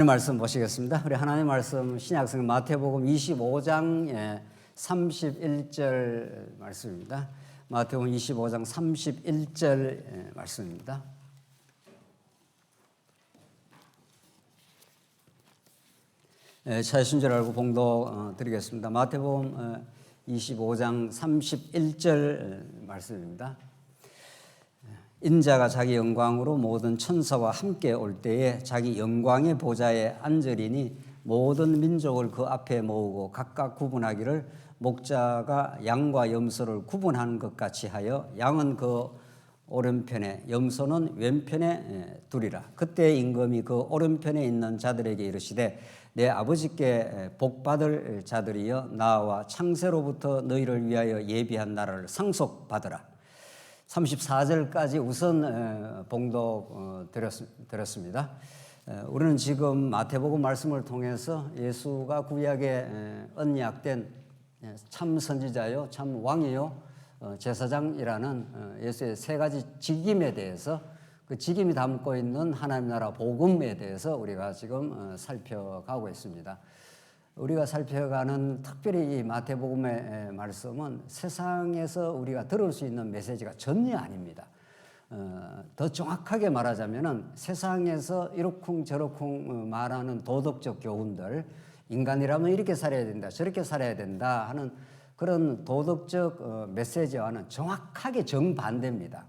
말씀 보시겠습니다. 우리 하나님의 말씀 신약성경 마태복음 25장 31절 말씀입니다. 마태복음 25장 31절 말씀입니다. 찾으신 줄 알고 봉독 드리겠습니다. 마태복음 25장 31절 말씀입니다. 인자가 자기 영광으로 모든 천사와 함께 올 때에 자기 영광의 보좌에 앉으리니 모든 민족을 그 앞에 모으고 각각 구분하기를 목자가 양과 염소를 구분하는 것 같이 하여 양은 그 오른편에 염소는 왼편에 두리라. 그때 임금이 그 오른편에 있는 자들에게 이르시되 내 아버지께 복받을 자들이여 나와 창세로부터 너희를 위하여 예비한 나라를 상속받으라. 34절까지 우선 봉독 드렸습니다. 우리는 지금 마태복음 말씀을 통해서 예수가 구약에 언약된 참 선지자요, 참 왕이요, 제사장이라는 예수의 세 가지 직임에 대해서 그 직임이 담고 있는 하나님 나라 복음에 대해서 우리가 지금 살펴가고 있습니다. 우리가 살펴가는 특별히 이 마태복음의 말씀은 세상에서 우리가 들을 수 있는 메시지가 전혀 아닙니다. 더 정확하게 말하자면 세상에서 이러쿵저러쿵 말하는 도덕적 교훈들, 인간이라면 이렇게 살아야 된다, 저렇게 살아야 된다 하는 그런 도덕적 메시지와는 정확하게 정반대입니다.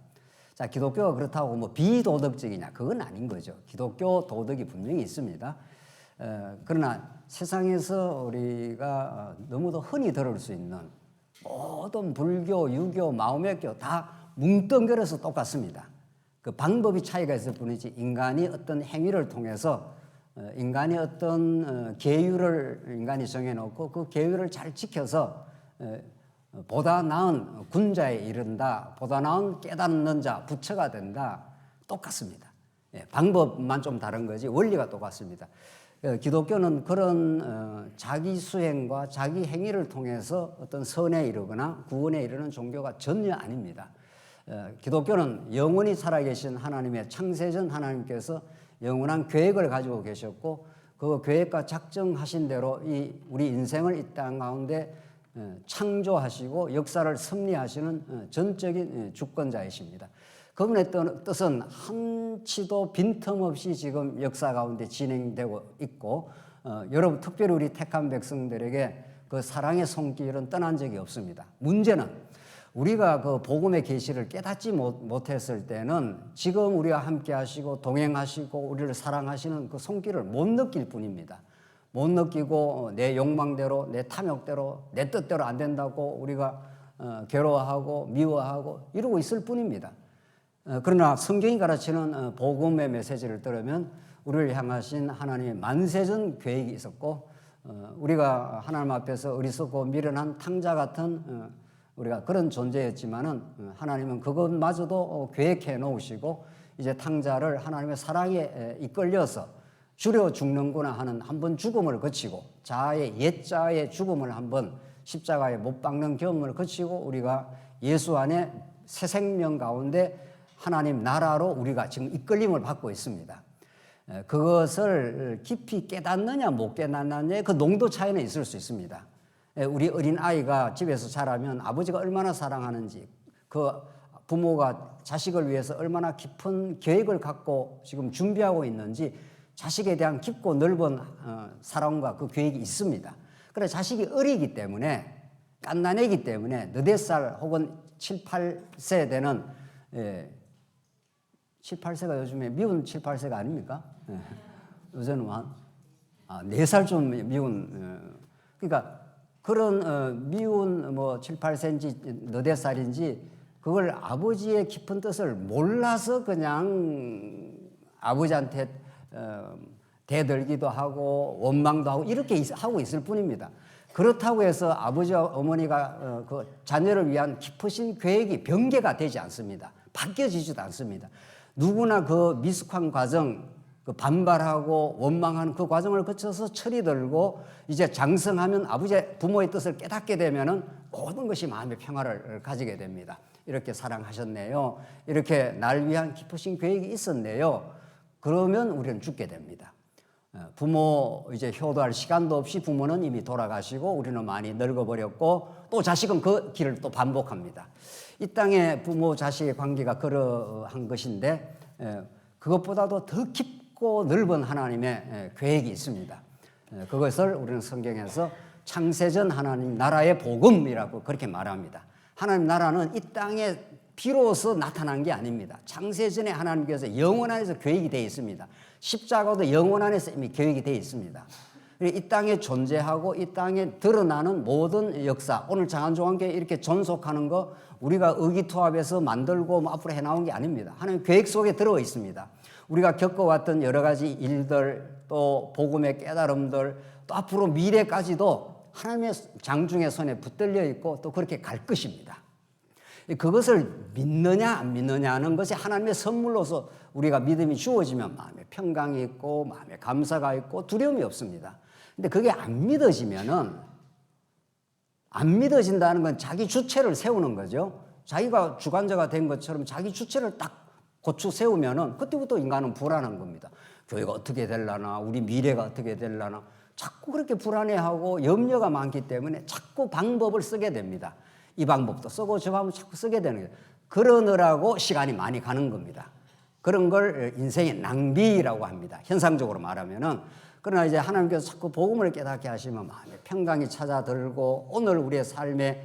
자, 기독교가 그렇다고 뭐 비도덕적이냐? 그건 아닌 거죠. 기독교 도덕이 분명히 있습니다. 그러나 세상에서 우리가 너무도 흔히 들을 수 있는 모든 불교, 유교, 마오메교 다 뭉뚱그려서 똑같습니다. 그 방법이 차이가 있을 뿐이지 인간이 어떤 행위를 통해서 인간이 어떤 계율을 인간이 정해놓고 그 계율을 잘 지켜서 보다 나은 군자에 이른다, 보다 나은 깨닫는 자, 부처가 된다, 똑같습니다. 방법만 좀 다른 거지 원리가 똑같습니다. 기독교는 그런 자기 수행과 자기 행위를 통해서 어떤 선에 이르거나 구원에 이르는 종교가 전혀 아닙니다. 기독교는 영원히 살아계신 하나님의 창세전 하나님께서 영원한 계획을 가지고 계셨고 그 계획과 작정하신 대로 우리 인생을 이 땅 가운데 창조하시고 역사를 섭리하시는 전적인 주권자이십니다. 그분의 뜻은 한치도 빈틈없이 지금 역사 가운데 진행되고 있고 여러분 특별히 우리 택한 백성들에게 그 사랑의 손길은 떠난 적이 없습니다. 문제는 우리가 그 복음의 계시를 깨닫지 못했을 때는 지금 우리와 함께 하시고 동행하시고 우리를 사랑하시는 그 손길을 못 느낄 뿐입니다. 못 느끼고 내 욕망대로 내 탐욕대로 내 뜻대로 안 된다고 우리가 괴로워하고 미워하고 이러고 있을 뿐입니다. 그러나 성경이 가르치는 복음의 메시지를 들으면 우리를 향하신 하나님의 만세전 계획이 있었고 우리가 하나님 앞에서 어리석고 미련한 탕자 같은 우리가 그런 존재였지만은 하나님은 그것마저도 계획해 놓으시고 이제 탕자를 하나님의 사랑에 이끌려서 줄여 죽는구나 하는 한번 죽음을 거치고 옛자의 죽음을 한번 십자가에 못 박는 경험을 거치고 우리가 예수 안에 새 생명 가운데 하나님 나라로 우리가 지금 이끌림을 받고 있습니다. 그것을 깊이 깨닫느냐 못 깨닫느냐의 그 농도 차이는 있을 수 있습니다. 우리 어린 아이가 집에서 자라면 아버지가 얼마나 사랑하는지 그 부모가 자식을 위해서 얼마나 깊은 계획을 갖고 지금 준비하고 있는지 자식에 대한 깊고 넓은 사랑과 그 계획이 있습니다. 그래 자식이 어리기 때문에 갓난애기 때문에 너댓 살 혹은 7, 8세 되는 7, 8세가 요즘에 미운 7, 8세가 아닙니까? 요새는 한 4살쯤 미운 그러니까 그런 미운 뭐 7, 8세인지 너댓 살인지 그걸 아버지의 깊은 뜻을 몰라서 그냥 아버지한테 대들기도 하고 원망도 하고 이렇게 하고 있을 뿐입니다. 그렇다고 해서 아버지와 어머니가 그 자녀를 위한 깊으신 계획이 변개가 되지 않습니다. 바뀌어지지도 않습니다. 누구나 그 미숙한 과정, 그 반발하고 원망하는 그 과정을 거쳐서 철이 들고 이제 장성하면 부모의 뜻을 깨닫게 되면은 모든 것이 마음의 평화를 가지게 됩니다. 이렇게 사랑하셨네요. 이렇게 날 위한 깊으신 계획이 있었네요. 그러면 우리는 죽게 됩니다. 부모 이제 효도할 시간도 없이 부모는 이미 돌아가시고 우리는 많이 늙어버렸고 또 자식은 그 길을 또 반복합니다. 이 땅에 부모 자식의 관계가 그러한 것인데 그것보다도 더 깊고 넓은 하나님의 계획이 있습니다. 그것을 우리는 성경에서 창세전 하나님 나라의 복음이라고 그렇게 말합니다. 하나님 나라는 이 땅에 비로소 나타난 게 아닙니다. 창세전에 하나님께서 영원 안에서 계획이 되어 있습니다. 십자가도 영원 안에서 이미 계획이 되어 있습니다. 이 땅에 존재하고 이 땅에 드러나는 모든 역사, 오늘 장안종안교회 이렇게 존속하는 거 우리가 의기투합해서 만들고 앞으로 해나온 게 아닙니다. 하나님 계획 속에 들어 있습니다. 우리가 겪어왔던 여러 가지 일들, 또 복음의 깨달음들, 또 앞으로 미래까지도 하나님의 장중의 손에 붙들려 있고 또 그렇게 갈 것입니다. 그것을 믿느냐 안 믿느냐 하는 것이 하나님의 선물로서 우리가 믿음이 주어지면 마음에 평강이 있고 마음에 감사가 있고 두려움이 없습니다. 근데 그게 안 믿어진다는 건 자기 주체를 세우는 거죠. 자기가 주관자가 된 것처럼 자기 주체를 딱 고추 세우면은 그때부터 인간은 불안한 겁니다. 교회가 어떻게 되려나, 우리 미래가 어떻게 되려나, 자꾸 그렇게 불안해하고 염려가 많기 때문에 자꾸 방법을 쓰게 됩니다. 이 방법도 쓰고 저 방법도 자꾸 쓰게 되는 거예요. 그러느라고 시간이 많이 가는 겁니다. 그런 걸 인생의 낭비라고 합니다. 현상적으로 말하면은. 그러나 이제 하나님께서 자꾸 복음을 깨닫게 하시면 마음에 평강이 찾아들고 오늘 우리의 삶에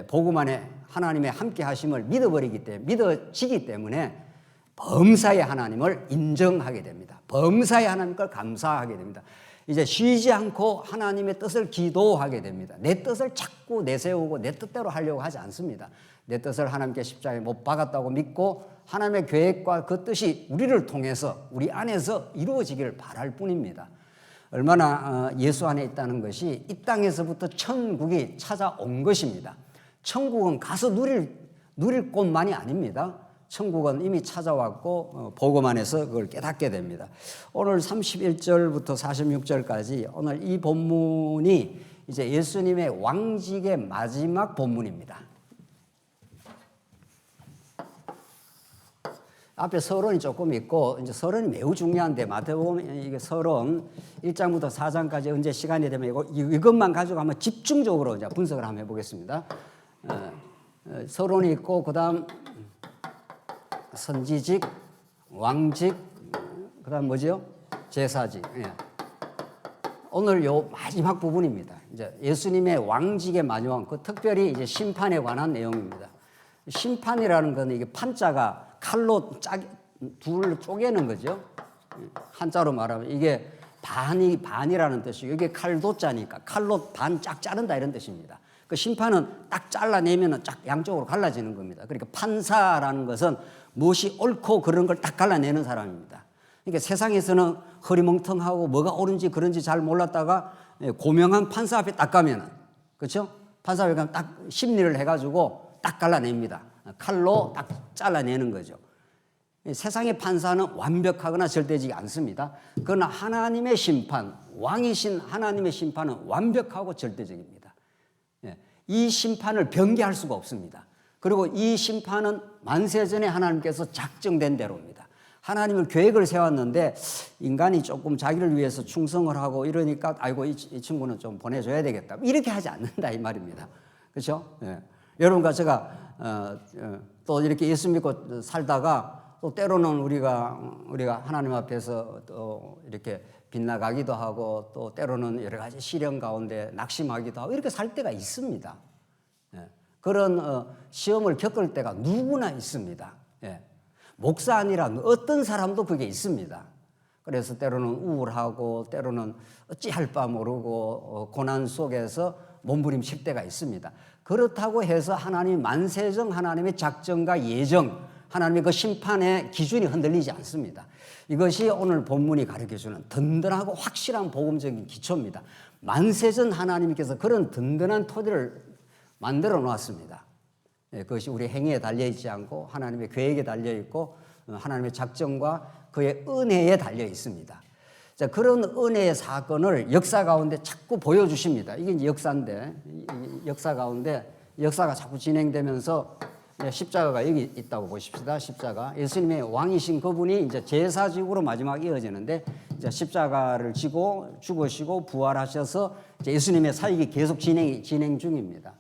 복음 안에 하나님의 함께 하심을 믿어지기 때문에 범사의 하나님을 인정하게 됩니다. 범사의 하나님 걸 감사하게 됩니다. 이제 쉬지 않고 하나님의 뜻을 기도하게 됩니다. 내 뜻을 자꾸 내세우고 내 뜻대로 하려고 하지 않습니다. 내 뜻을 하나님께 십자가에 못 박았다고 믿고 하나님의 계획과 그 뜻이 우리를 통해서 우리 안에서 이루어지기를 바랄 뿐입니다. 얼마나 예수 안에 있다는 것이 이 땅에서부터 천국이 찾아온 것입니다. 천국은 가서 누릴 곳만이 아닙니다. 천국은 이미 찾아왔고 복음 안에서 그걸 깨닫게 됩니다. 오늘 31절부터 46절까지 오늘 이 본문이 이제 예수님의 왕직의 마지막 본문입니다. 앞에 서론이 조금 있고 이제 서론이 매우 중요한데 마태복음 이게 서론 1장부터 4장까지 언제 시간이 되면 이것만 가지고 한번 집중적으로 이제 분석을 한번 해보겠습니다. 서론이 있고 그다음 선지직, 왕직, 그다음 뭐죠? 제사직. 예. 오늘 요 마지막 부분입니다. 이제 예수님의 왕직의 마지막, 그 특별히 이제 심판에 관한 내용입니다. 심판이라는 건 이게 판자가 칼로 둘로 쪼개는 거죠. 한자로 말하면 이게 반이라는 뜻이고 이게 칼도자니까 칼로 반 짝 자른다 이런 뜻입니다. 그 심판은 딱 잘라내면은 쫙 양쪽으로 갈라지는 겁니다. 그러니까 판사라는 것은 무엇이 옳고 그런 걸 딱 갈라내는 사람입니다. 그러니까 세상에서는 허리멍텅하고 뭐가 옳은지 그런지 잘 몰랐다가 고명한 판사 앞에 딱 가면은, 그렇죠? 판사 앞에 가면 딱 심리를 해가지고 딱 갈라냅니다. 칼로 딱 잘라내는 거죠. 세상의 판사는 완벽하거나 절대지지 않습니다. 그러나 하나님의 심판, 왕이신 하나님의 심판은 완벽하고 절대적입니다. 이 심판을 변개할 수가 없습니다. 그리고 이 심판은 만세전에 하나님께서 작정된 대로입니다. 하나님은 계획을 세웠는데 인간이 조금 자기를 위해서 충성을 하고 이러니까 아이고 이 친구는 좀 보내줘야 되겠다 이렇게 하지 않는다 이 말입니다. 그렇죠? 여러분과 제가 또 이렇게 예수 믿고 살다가 또 때로는 우리가 하나님 앞에서 또 이렇게 빗나가기도 하고 또 때로는 여러 가지 시련 가운데 낙심하기도 하고 이렇게 살 때가 있습니다. 그런 시험을 겪을 때가 누구나 있습니다. 목사 아니라 어떤 사람도 그게 있습니다. 그래서 때로는 우울하고 때로는 어찌할 바 모르고 고난 속에서 몸부림칠 때가 있습니다. 그렇다고 해서 하나님 만세정 하나님의 작정과 예정 하나님의 그 심판의 기준이 흔들리지 않습니다. 이것이 오늘 본문이 가르쳐주는 든든하고 확실한 복음적인 기초입니다. 만세전 하나님께서 그런 든든한 토대를 만들어 놓았습니다. 그것이 우리 행위에 달려있지 않고 하나님의 계획에 달려있고 하나님의 작정과 그의 은혜에 달려 있습니다. 자, 그런 은혜의 사건을 역사 가운데 자꾸 보여주십니다. 이게 이제 역사인데 역사 가운데 역사가 자꾸 진행되면서 십자가가 여기 있다고 보십시다. 십자가. 예수님의 왕이신 그분이 이제 제사직으로 마지막 이어지는데 이제 십자가를 지고 죽으시고 부활하셔서 이제 예수님의 사역이 계속 진행 중입니다.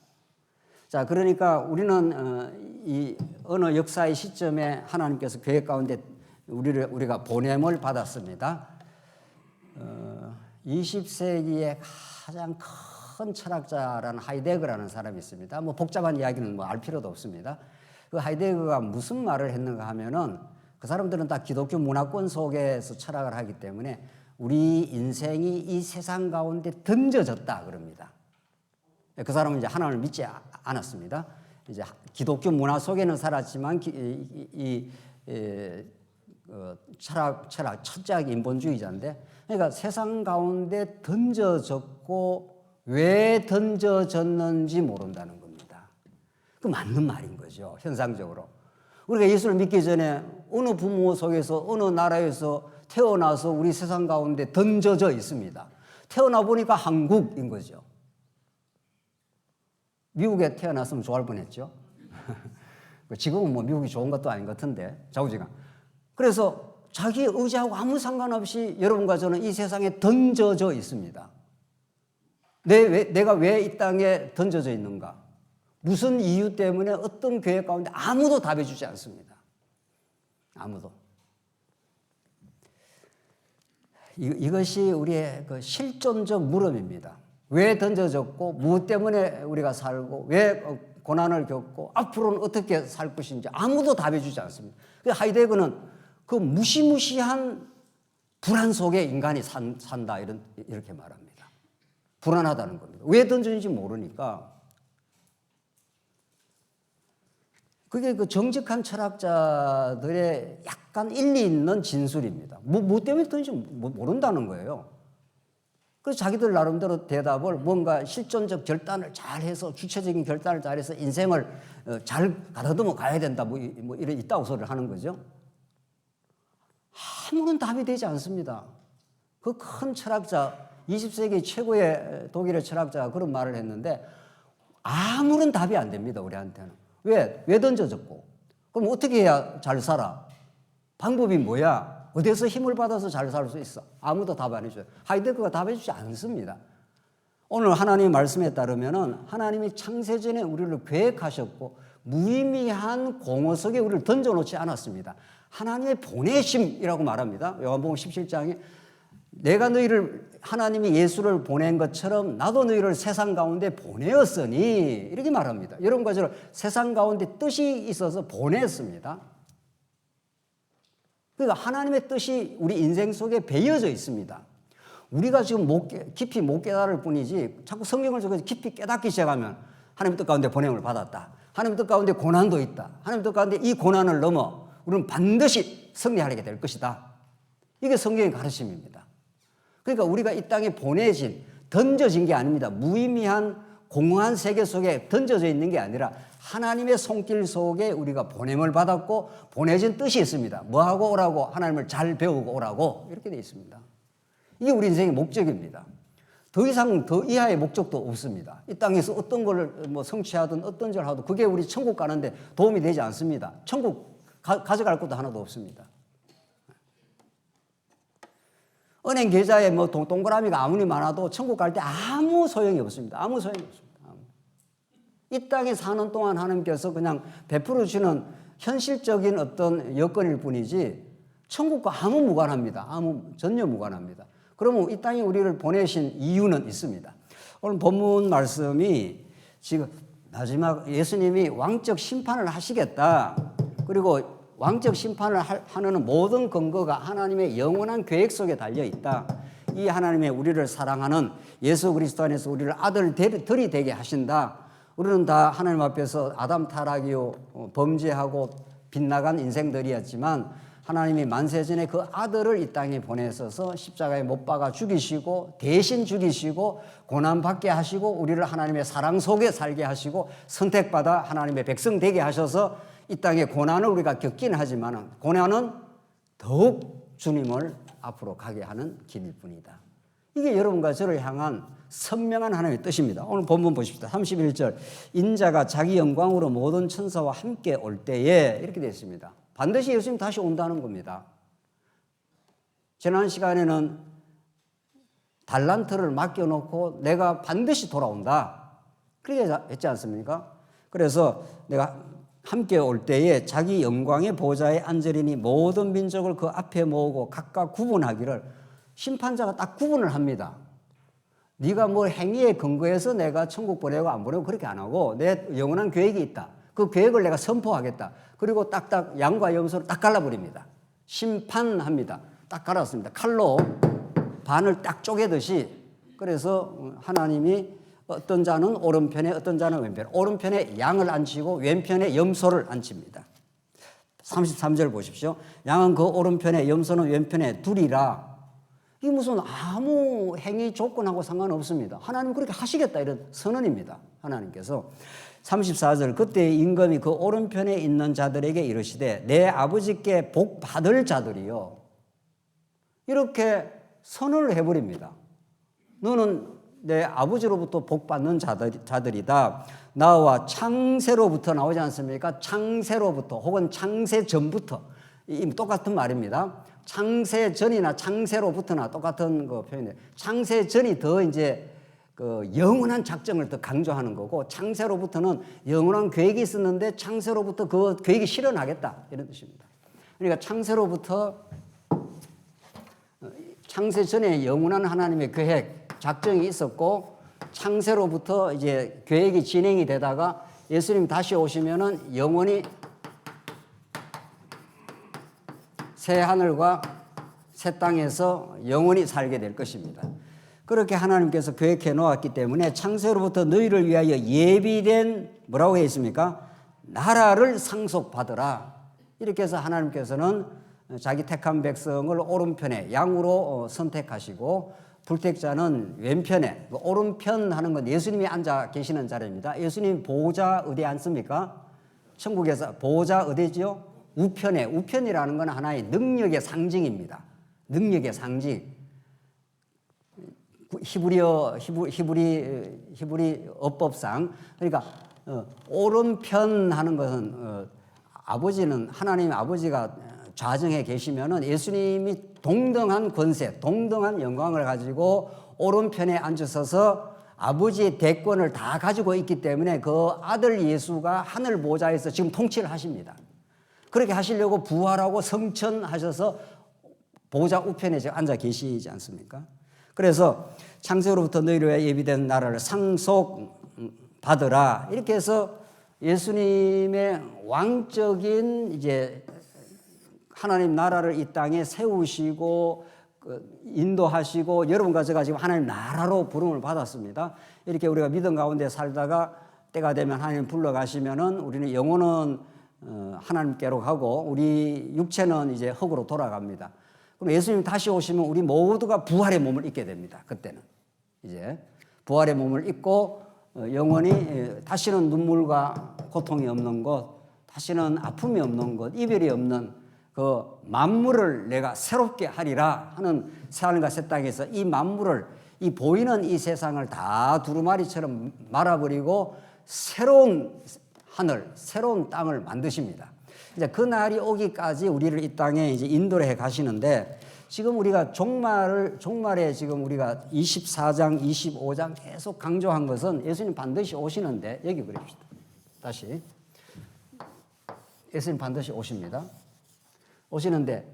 자, 그러니까 우리는 이 어느 역사의 시점에 하나님께서 교회 가운데 우리가 보냄을 받았습니다. 20세기에 가장 큰 철학자라는 하이데거라는 사람이 있습니다. 뭐 복잡한 이야기는 뭐 알 필요도 없습니다. 그 하이데거가 무슨 말을 했는가 하면은 그 사람들은 다 기독교 문화권 속에서 철학을 하기 때문에 우리 인생이 이 세상 가운데 던져졌다 그럽니다. 그 사람은 이제 하나님을 믿지 않았습니다. 이제 기독교 문화 속에는 살았지만 철학 철저하게 인본주의자인데, 그러니까 세상 가운데 던져졌고 왜 던져졌는지 모른다는 겁니다. 그 맞는 말인 거죠. 현상적으로 우리가 예수를 믿기 전에 어느 부모 속에서 어느 나라에서 태어나서 우리 세상 가운데 던져져 있습니다. 태어나 보니까 한국인 거죠. 미국에 태어났으면 좋아할 뻔했죠. 지금은 뭐 미국이 좋은 것도 아닌 것 같은데 좌우지간. 그래서 자기 의지하고 아무 상관없이 여러분과 저는 이 세상에 던져져 있습니다. 내가 왜 이 땅에 던져져 있는가? 무슨 이유 때문에 어떤 교회 가운데 아무도 답해 주지 않습니다. 아무도. 이것이 우리의 그 실존적 물음입니다. 왜 던져졌고 무엇 때문에 우리가 살고 왜 고난을 겪고 앞으로는 어떻게 살 것인지 아무도 답해 주지 않습니다. 하이데거는 그 무시무시한 불안 속에 인간이 산다 이렇게 말합니다. 불안하다는 겁니다. 왜 던졌는지 모르니까. 그게 그 정직한 철학자들의 약간 일리 있는 진술입니다. 뭐 때문에 던진지 모른다는 거예요. 그래서 자기들 나름대로 대답을 뭔가 실존적 결단을 잘해서 주체적인 결단을 잘해서 인생을 잘 가다듬어 가야 된다 뭐 이런 있다고 소리를 하는 거죠. 아무런 답이 되지 않습니다. 그 큰 철학자 20세기 최고의 독일의 철학자가 그런 말을 했는데 아무런 답이 안 됩니다. 우리한테는. 왜 던져졌고 그럼 어떻게 해야 잘 살아? 방법이 뭐야? 어디서 힘을 받아서 잘 살 수 있어? 아무도 답 안 해줘요. 하이데거가 답해 주지 않습니다. 오늘 하나님의 말씀에 따르면은 하나님이 창세전에 우리를 계획하셨고 무의미한 공허 속에 우리를 던져놓지 않았습니다. 하나님의 보내심이라고 말합니다. 요한복음 17장에 내가 너희를 하나님이 예수를 보낸 것처럼 나도 너희를 세상 가운데 보내었으니 이렇게 말합니다. 여러분과 저를 세상 가운데 뜻이 있어서 보냈습니다. 그러니까 하나님의 뜻이 우리 인생 속에 배어져 있습니다. 우리가 지금 깊이 못 깨달을 뿐이지 자꾸 성경을 통해서 깊이 깨닫기 시작하면 하나님 뜻 가운데 보냄을 받았다. 하나님 뜻 가운데 고난도 있다. 하나님 뜻 가운데 이 고난을 넘어 우리는 반드시 승리하게 될 것이다. 이게 성경의 가르침입니다. 그러니까 우리가 이 땅에 보내진, 던져진 게 아닙니다. 무의미한 공허한 세계 속에 던져져 있는 게 아니라 하나님의 손길 속에 우리가 보냄을 받았고 보내진 뜻이 있습니다. 뭐하고 오라고? 하나님을 잘 배우고 오라고 이렇게 되어 있습니다. 이게 우리 인생의 목적입니다. 더 이상 더 이하의 목적도 없습니다. 이 땅에서 어떤 걸 뭐 성취하든 어떤 걸 하든 그게 우리 천국 가는데 도움이 되지 않습니다. 천국 가져갈 것도 하나도 없습니다. 은행 계좌에 뭐 동그라미가 아무리 많아도 천국 갈 때 아무 소용이 없습니다. 아무 소용이 없습니다. 이 땅에 사는 동안 하나님께서 그냥 베풀어 주시는 현실적인 어떤 여건일 뿐이지 천국과 아무 무관합니다. 전혀 무관합니다. 그러면 이 땅에 우리를 보내신 이유는 있습니다. 오늘 본문 말씀이 지금 마지막 예수님이 왕적 심판을 하시겠다. 그리고 왕적 심판을 하는 모든 근거가 하나님의 영원한 계획 속에 달려 있다. 이 하나님의 우리를 사랑하는 예수 그리스도 안에서 우리를 아들들이 되게 하신다. 우리는 다 하나님 앞에서 아담 타락이요 범죄하고 빗나간 인생들이었지만 하나님이 만세전에 그 아들을 이 땅에 보내셔서 십자가에 못 박아 죽이시고 대신 죽이시고 고난받게 하시고 우리를 하나님의 사랑 속에 살게 하시고 선택받아 하나님의 백성 되게 하셔서 이 땅에 고난을 우리가 겪긴 하지만 고난은 더욱 주님을 앞으로 가게 하는 길일 뿐이다. 이게 여러분과 저를 향한 선명한 하나님의 뜻입니다. 오늘 본문 보십시다. 31절 인자가 자기 영광으로 모든 천사와 함께 올 때에 이렇게 되어 있습니다. 반드시 예수님 다시 온다는 겁니다. 지난 시간에는 달란트를 맡겨놓고 내가 반드시 돌아온다. 그렇게 했지 않습니까? 그래서 내가 함께 올 때에 자기 영광의 보좌에 앉으리니 모든 민족을 그 앞에 모으고 각각 구분하기를 심판자가 딱 구분을 합니다. 네가 뭐 행위에 근거해서 내가 천국 보내고 안 보내고 그렇게 안 하고 내 영원한 계획이 있다. 그 계획을 내가 선포하겠다. 그리고 딱딱 양과 염소를 딱 갈라버립니다. 심판합니다. 딱 갈았습니다. 칼로 반을 딱 쪼개듯이. 그래서 하나님이 어떤 자는 오른편에 어떤 자는 왼편에, 오른편에 양을 앉히고 왼편에 염소를 앉힙니다. 33절 보십시오. 양은 그 오른편에 염소는 왼편에 두리라. 이게 무슨 아무 행위 조건하고 상관없습니다. 하나님 그렇게 하시겠다 이런 선언입니다. 하나님께서. 34절 그때 임금이 그 오른편에 있는 자들에게 이르시되 내 아버지께 복 받을 자들이요. 이렇게 선언을 해버립니다. 너는 내 아버지로부터 복 받는 자들이다. 나와 창세로부터 나오지 않습니까? 창세로부터 혹은 창세 전부터 똑같은 말입니다. 창세 전이나 창세로부터나 똑같은 거 표현이에요. 창세 전이 더 이제 그 영원한 작정을 더 강조하는 거고 창세로부터는 영원한 계획이 있었는데 창세로부터 그 계획이 실현하겠다 이런 뜻입니다. 그러니까 창세로부터 창세 전에 영원한 하나님의 계획 작정이 있었고 창세로부터 이제 계획이 진행이 되다가 예수님 다시 오시면은 영원히 새 하늘과 새 땅에서 영원히 살게 될 것입니다. 그렇게 하나님께서 계획해 놓았기 때문에 창세로부터 너희를 위하여 예비된 뭐라고 해 있습니까? 나라를 상속받으라. 이렇게 해서 하나님께서는 자기 택한 백성을 오른편에 양으로 선택하시고 불택자는 왼편에, 오른편 하는 건 예수님이 앉아 계시는 자리입니다. 예수님 보호자 어디에 앉습니까? 천국에서 보호자 어디지요? 우편에. 우편이라는 건 하나의 능력의 상징입니다. 능력의 상징. 히브리 어법상 그러니까 오른편 하는 것은 아버지는 하나님 아버지가 좌정에 계시면은 예수님이 동등한 권세, 동등한 영광을 가지고 오른편에 앉으셔서 아버지의 대권을 다 가지고 있기 때문에 그 아들 예수가 하늘 보좌에서 지금 통치를 하십니다. 그렇게 하시려고 부활하고 성천하셔서 보좌 우편에 지금 앉아 계시지 않습니까? 그래서 창세로부터 너희를 위해 예비된 나라를 상속받으라. 이렇게 해서 예수님의 왕적인 이제 하나님 나라를 이 땅에 세우시고 인도하시고 여러분과 제가 지금 하나님 나라로 부름을 받았습니다. 이렇게 우리가 믿음 가운데 살다가 때가 되면 하나님 불러가시면은 우리는 영혼은 하나님께로 가고 우리 육체는 이제 흙으로 돌아갑니다. 그럼 예수님 다시 오시면 우리 모두가 부활의 몸을 입게 됩니다. 그때는 이제 부활의 몸을 입고 영원히 다시는 눈물과 고통이 없는 곳, 다시는 아픔이 없는 곳, 이별이 없는 그 만물을 내가 새롭게 하리라 하는 새하늘과 새 땅에서 이 만물을 이 보이는 이 세상을 다 두루마리처럼 말아버리고 새로운 하늘, 새로운 땅을 만드십니다. 이제 그 날이 오기까지 우리를 이 땅에 이제 인도를 해 가시는데 지금 우리가 종말에 지금 우리가 24장, 25장 계속 강조한 것은 예수님 반드시 오시는데 여기 그립시다. 다시. 예수님 반드시 오십니다. 오시는데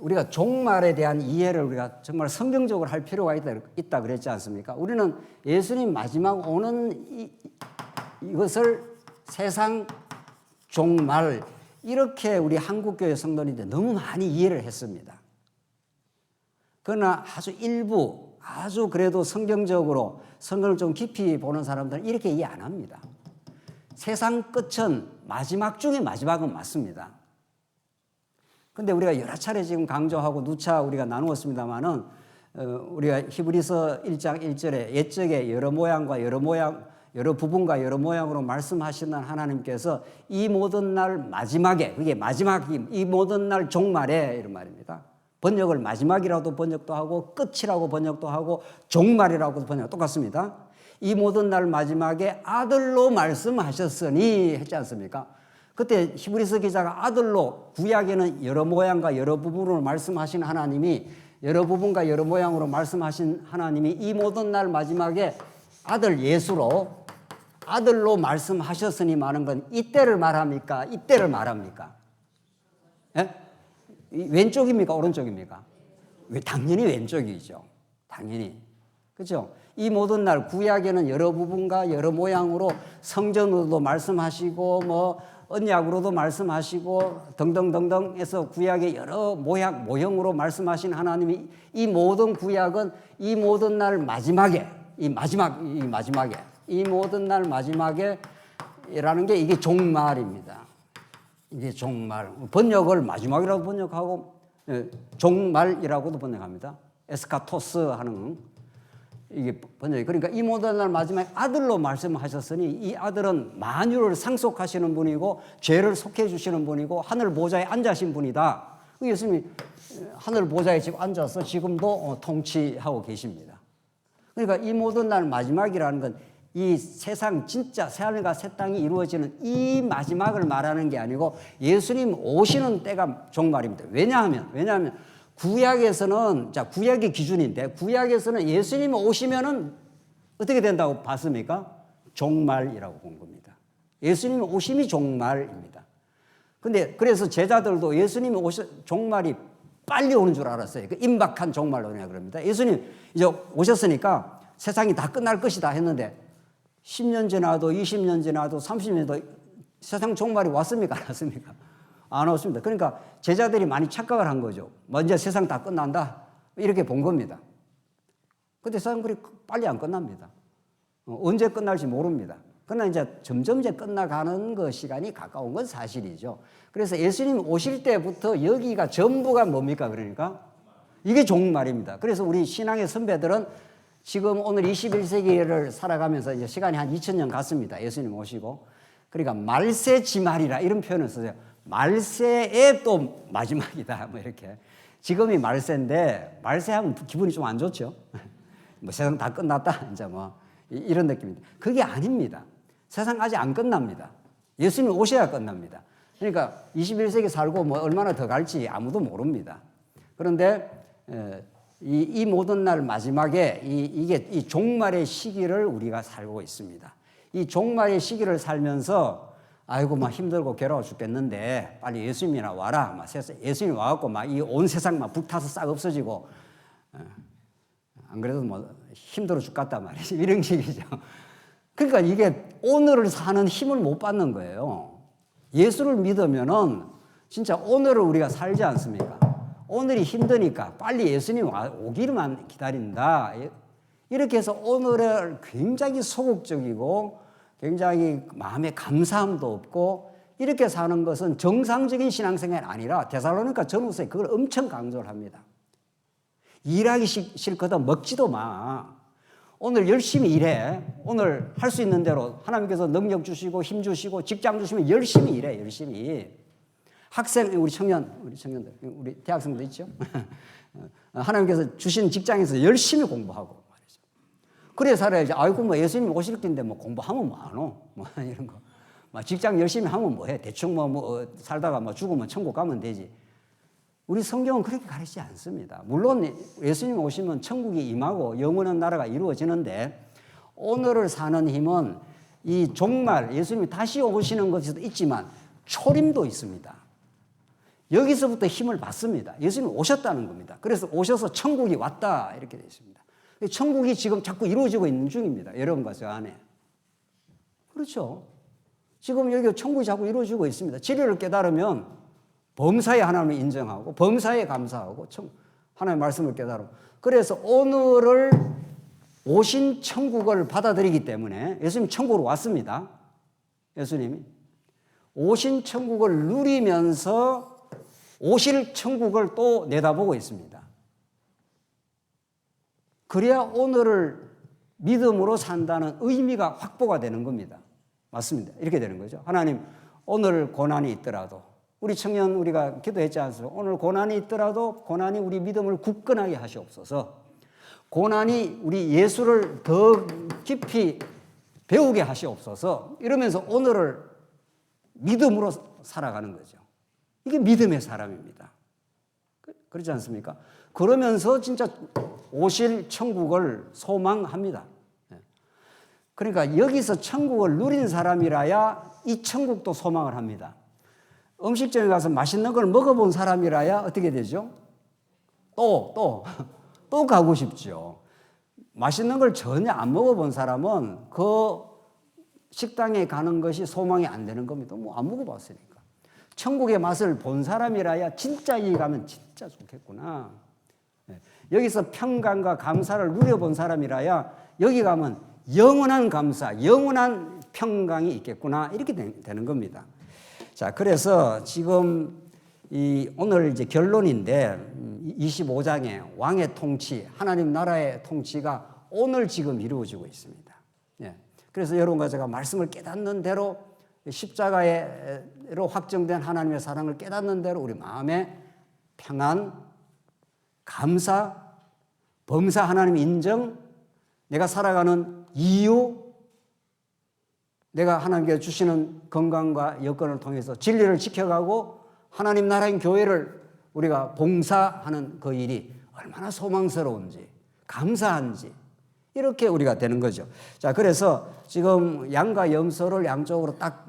우리가 종말에 대한 이해를 우리가 정말 성경적으로 할 필요가 있다 그랬지 않습니까? 우리는 예수님 마지막 오는 이것을 세상 종말 이렇게 우리 한국교회 성도인데 너무 많이 이해를 했습니다. 그러나 아주 일부 아주 그래도 성경적으로 성경을 좀 깊이 보는 사람들은 이렇게 이해 안 합니다. 세상 끝은 마지막 중에 마지막은 맞습니다. 근데 우리가 여러 차례 지금 강조하고 누차 우리가 나누었습니다만은 우리가 히브리서 1장 1절에 옛적에 여러 모양과 여러 부분과 여러 모양으로 말씀하시는 하나님께서 이 모든 날 마지막에 그게 마지막이 이 모든 날 종말에 이런 말입니다. 번역을 마지막이라도 번역도 하고 끝이라고 번역도 하고 종말이라고도 번역 똑같습니다. 이 모든 날 마지막에 아들로 말씀하셨으니 했지 않습니까? 그때 히브리서 기자가 아들로, 구약에는 여러 모양과 여러 부분으로 말씀하신 하나님이, 여러 부분과 여러 모양으로 말씀하신 하나님이 이 모든 날 마지막에 아들 예수로, 아들로 말씀하셨으니 많은 건 이때를 말합니까? 이때를 말합니까? 예? 왼쪽입니까? 오른쪽입니까? 당연히 왼쪽이죠. 당연히. 그렇죠? 이 모든 날 구약에는 여러 부분과 여러 모양으로 성전으로도 말씀하시고 뭐 언약으로도 말씀하시고 등등등등 해서 구약의 여러 모형으로 말씀하신 하나님이 이 모든 구약은 이 모든 날 마지막에 이 모든 날 마지막에 라는 게 이게 종말입니다. 이게 종말. 번역을 마지막이라고 번역하고 종말이라고도 번역합니다. 에스카토스 하는 이게 번역이. 그러니까 이 모든 날 마지막에 아들로 말씀하셨으니 이 아들은 만유를 상속하시는 분이고 죄를 속해 주시는 분이고 하늘 보좌에 앉으신 분이다. 예수님이 하늘 보좌에 지금 앉아서 지금도 통치하고 계십니다. 그러니까 이 모든 날 마지막이라는 건 이 세상 진짜 새하늘과 새 땅이 이루어지는 이 마지막을 말하는 게 아니고 예수님 오시는 때가 종말입니다. 왜냐하면 구약에서는, 자, 구약이 기준인데 구약에서는 예수님 오시면은 어떻게 된다고 봤습니까? 종말이라고 본 겁니다. 예수님 오심이 종말입니다. 근데 그래서 제자들도 예수님이 종말이 빨리 오는 줄 알았어요. 그 임박한 종말로 그럽니다. 예수님 이제 오셨으니까 세상이 다 끝날 것이다 했는데 10년 지나도 20년 지나도 30년 지나도 세상 종말이 왔습니까? 안 왔습니까? 안 왔습니다. 그러니까 제자들이 많이 착각을 한 거죠. 먼저 세상 다 끝난다 이렇게 본 겁니다. 근데 세상 그리 빨리 안 끝납니다. 언제 끝날지 모릅니다. 그러나 이제 점점 이제 끝나가는 그 시간이 가까운 건 사실이죠. 그래서 예수님 오실 때부터 여기가 전부가 뭡니까? 그러니까 이게 종말입니다. 그래서 우리 신앙의 선배들은 지금 오늘 21세기를 살아가면서 이제 시간이 한 2000년 갔습니다. 예수님 오시고. 그러니까 말세 지말이라 이런 표현을 쓰세요. 말세의 또 마지막이다. 뭐 이렇게. 지금이 말세인데 말세하면 기분이 좀 안 좋죠. 뭐 세상 다 끝났다. 이제 뭐 이런 느낌입니다. 그게 아닙니다. 세상 아직 안 끝납니다. 예수님 오셔야 끝납니다. 그러니까 21세기 살고 뭐 얼마나 더 갈지 아무도 모릅니다. 그런데 이 모든 날 마지막에 이 종말의 시기를 우리가 살고 있습니다. 이 종말의 시기를 살면서 아이고 막 힘들고 괴로워 죽겠는데 빨리 예수님이나 와라. 막 예수님 와갖고 막 이 온 세상 막 불타서 싹 없어지고 안 그래도 뭐 힘들어 죽겠단 말이지. 이런 식이죠. 그러니까 이게 오늘을 사는 힘을 못 받는 거예요. 예수를 믿으면은 진짜 오늘을 우리가 살지 않습니까? 오늘이 힘드니까 빨리 예수님 오기만 기다린다. 이렇게 해서 오늘을 굉장히 소극적이고 굉장히 마음에 감사함도 없고 이렇게 사는 것은 정상적인 신앙생활이 아니라 데살로니가 전후서에 그걸 엄청 강조를 합니다. 일하기 싫거든 먹지도 마. 오늘 열심히 일해. 오늘 할 수 있는 대로 하나님께서 능력 주시고 힘 주시고 직장 주시면 열심히 일해. 열심히. 학생, 우리 청년들, 우리 대학생도 있죠. 하나님께서 주신 직장에서 열심히 공부하고 말이죠. 그래 살아야지. 아이고 뭐 예수님 오실 텐데 뭐 공부하면 뭐 안 오. 뭐 이런 거. 막 직장 열심히 하면 뭐 해. 대충 뭐 살다가 뭐 죽으면 천국 가면 되지. 우리 성경은 그렇게 가르치지 않습니다. 물론 예수님 오시면 천국이 임하고 영원한 나라가 이루어지는데 오늘을 사는 힘은 이 종말, 예수님이 다시 오시는 것에도 있지만 초림도 있습니다. 여기서부터 힘을 받습니다. 예수님 오셨다는 겁니다. 그래서 오셔서 천국이 왔다 이렇게 되어 있습니다. 천국이 지금 자꾸 이루어지고 있는 중입니다. 여러분과 저 안에. 그렇죠. 지금 여기 천국이 자꾸 이루어지고 있습니다. 진리를 깨달으면 범사에 하나님을 인정하고 범사에 감사하고 하나님의 말씀을 깨달고 그래서 오늘을 오신 천국을 받아들이기 때문에 예수님이 천국으로 왔습니다. 예수님이 오신 천국을 누리면서 오실 천국을 또 내다보고 있습니다. 그래야 오늘을 믿음으로 산다는 의미가 확보가 되는 겁니다. 맞습니다. 이렇게 되는 거죠. 하나님 오늘 고난이 있더라도 우리 청년 우리가 기도했지 않습니까? 오늘 고난이 있더라도 고난이 우리 믿음을 굳건하게 하시옵소서. 고난이 우리 예수를 더 깊이 배우게 하시옵소서. 이러면서 오늘을 믿음으로 살아가는 거죠. 이게 믿음의 사람입니다. 그렇지 않습니까? 그러면서 진짜 오실 천국을 소망합니다. 그러니까 여기서 천국을 누린 사람이라야 이 천국도 소망을 합니다. 음식점에 가서 맛있는 걸 먹어본 사람이라야 어떻게 되죠? 또 가고 싶죠. 맛있는 걸 전혀 안 먹어본 사람은 그 식당에 가는 것이 소망이 안 되는 겁니다. 뭐 안 먹어봤으니까. 천국의 맛을 본 사람이라야 진짜 여기 가면 진짜 좋겠구나. 여기서 평강과 감사를 누려본 사람이라야 여기 가면 영원한 감사, 영원한 평강이 있겠구나. 이렇게 되는 겁니다. 자, 그래서 지금 오늘 이제 결론인데 25장에 왕의 통치, 하나님 나라의 통치가 오늘 지금 이루어지고 있습니다. 예. 그래서 여러분과 제가 말씀을 깨닫는 대로 십자가로 확정된 하나님의 사랑을 깨닫는 대로 우리 마음에 평안, 감사, 범사 하나님 인정, 내가 살아가는 이유, 내가 하나님께서 주시는 건강과 여건을 통해서 진리를 지켜가고 하나님 나라인 교회를 우리가 봉사하는 그 일이 얼마나 소망스러운지, 감사한지 이렇게 우리가 되는 거죠. 자, 그래서 지금 양과 염소를 양쪽으로 딱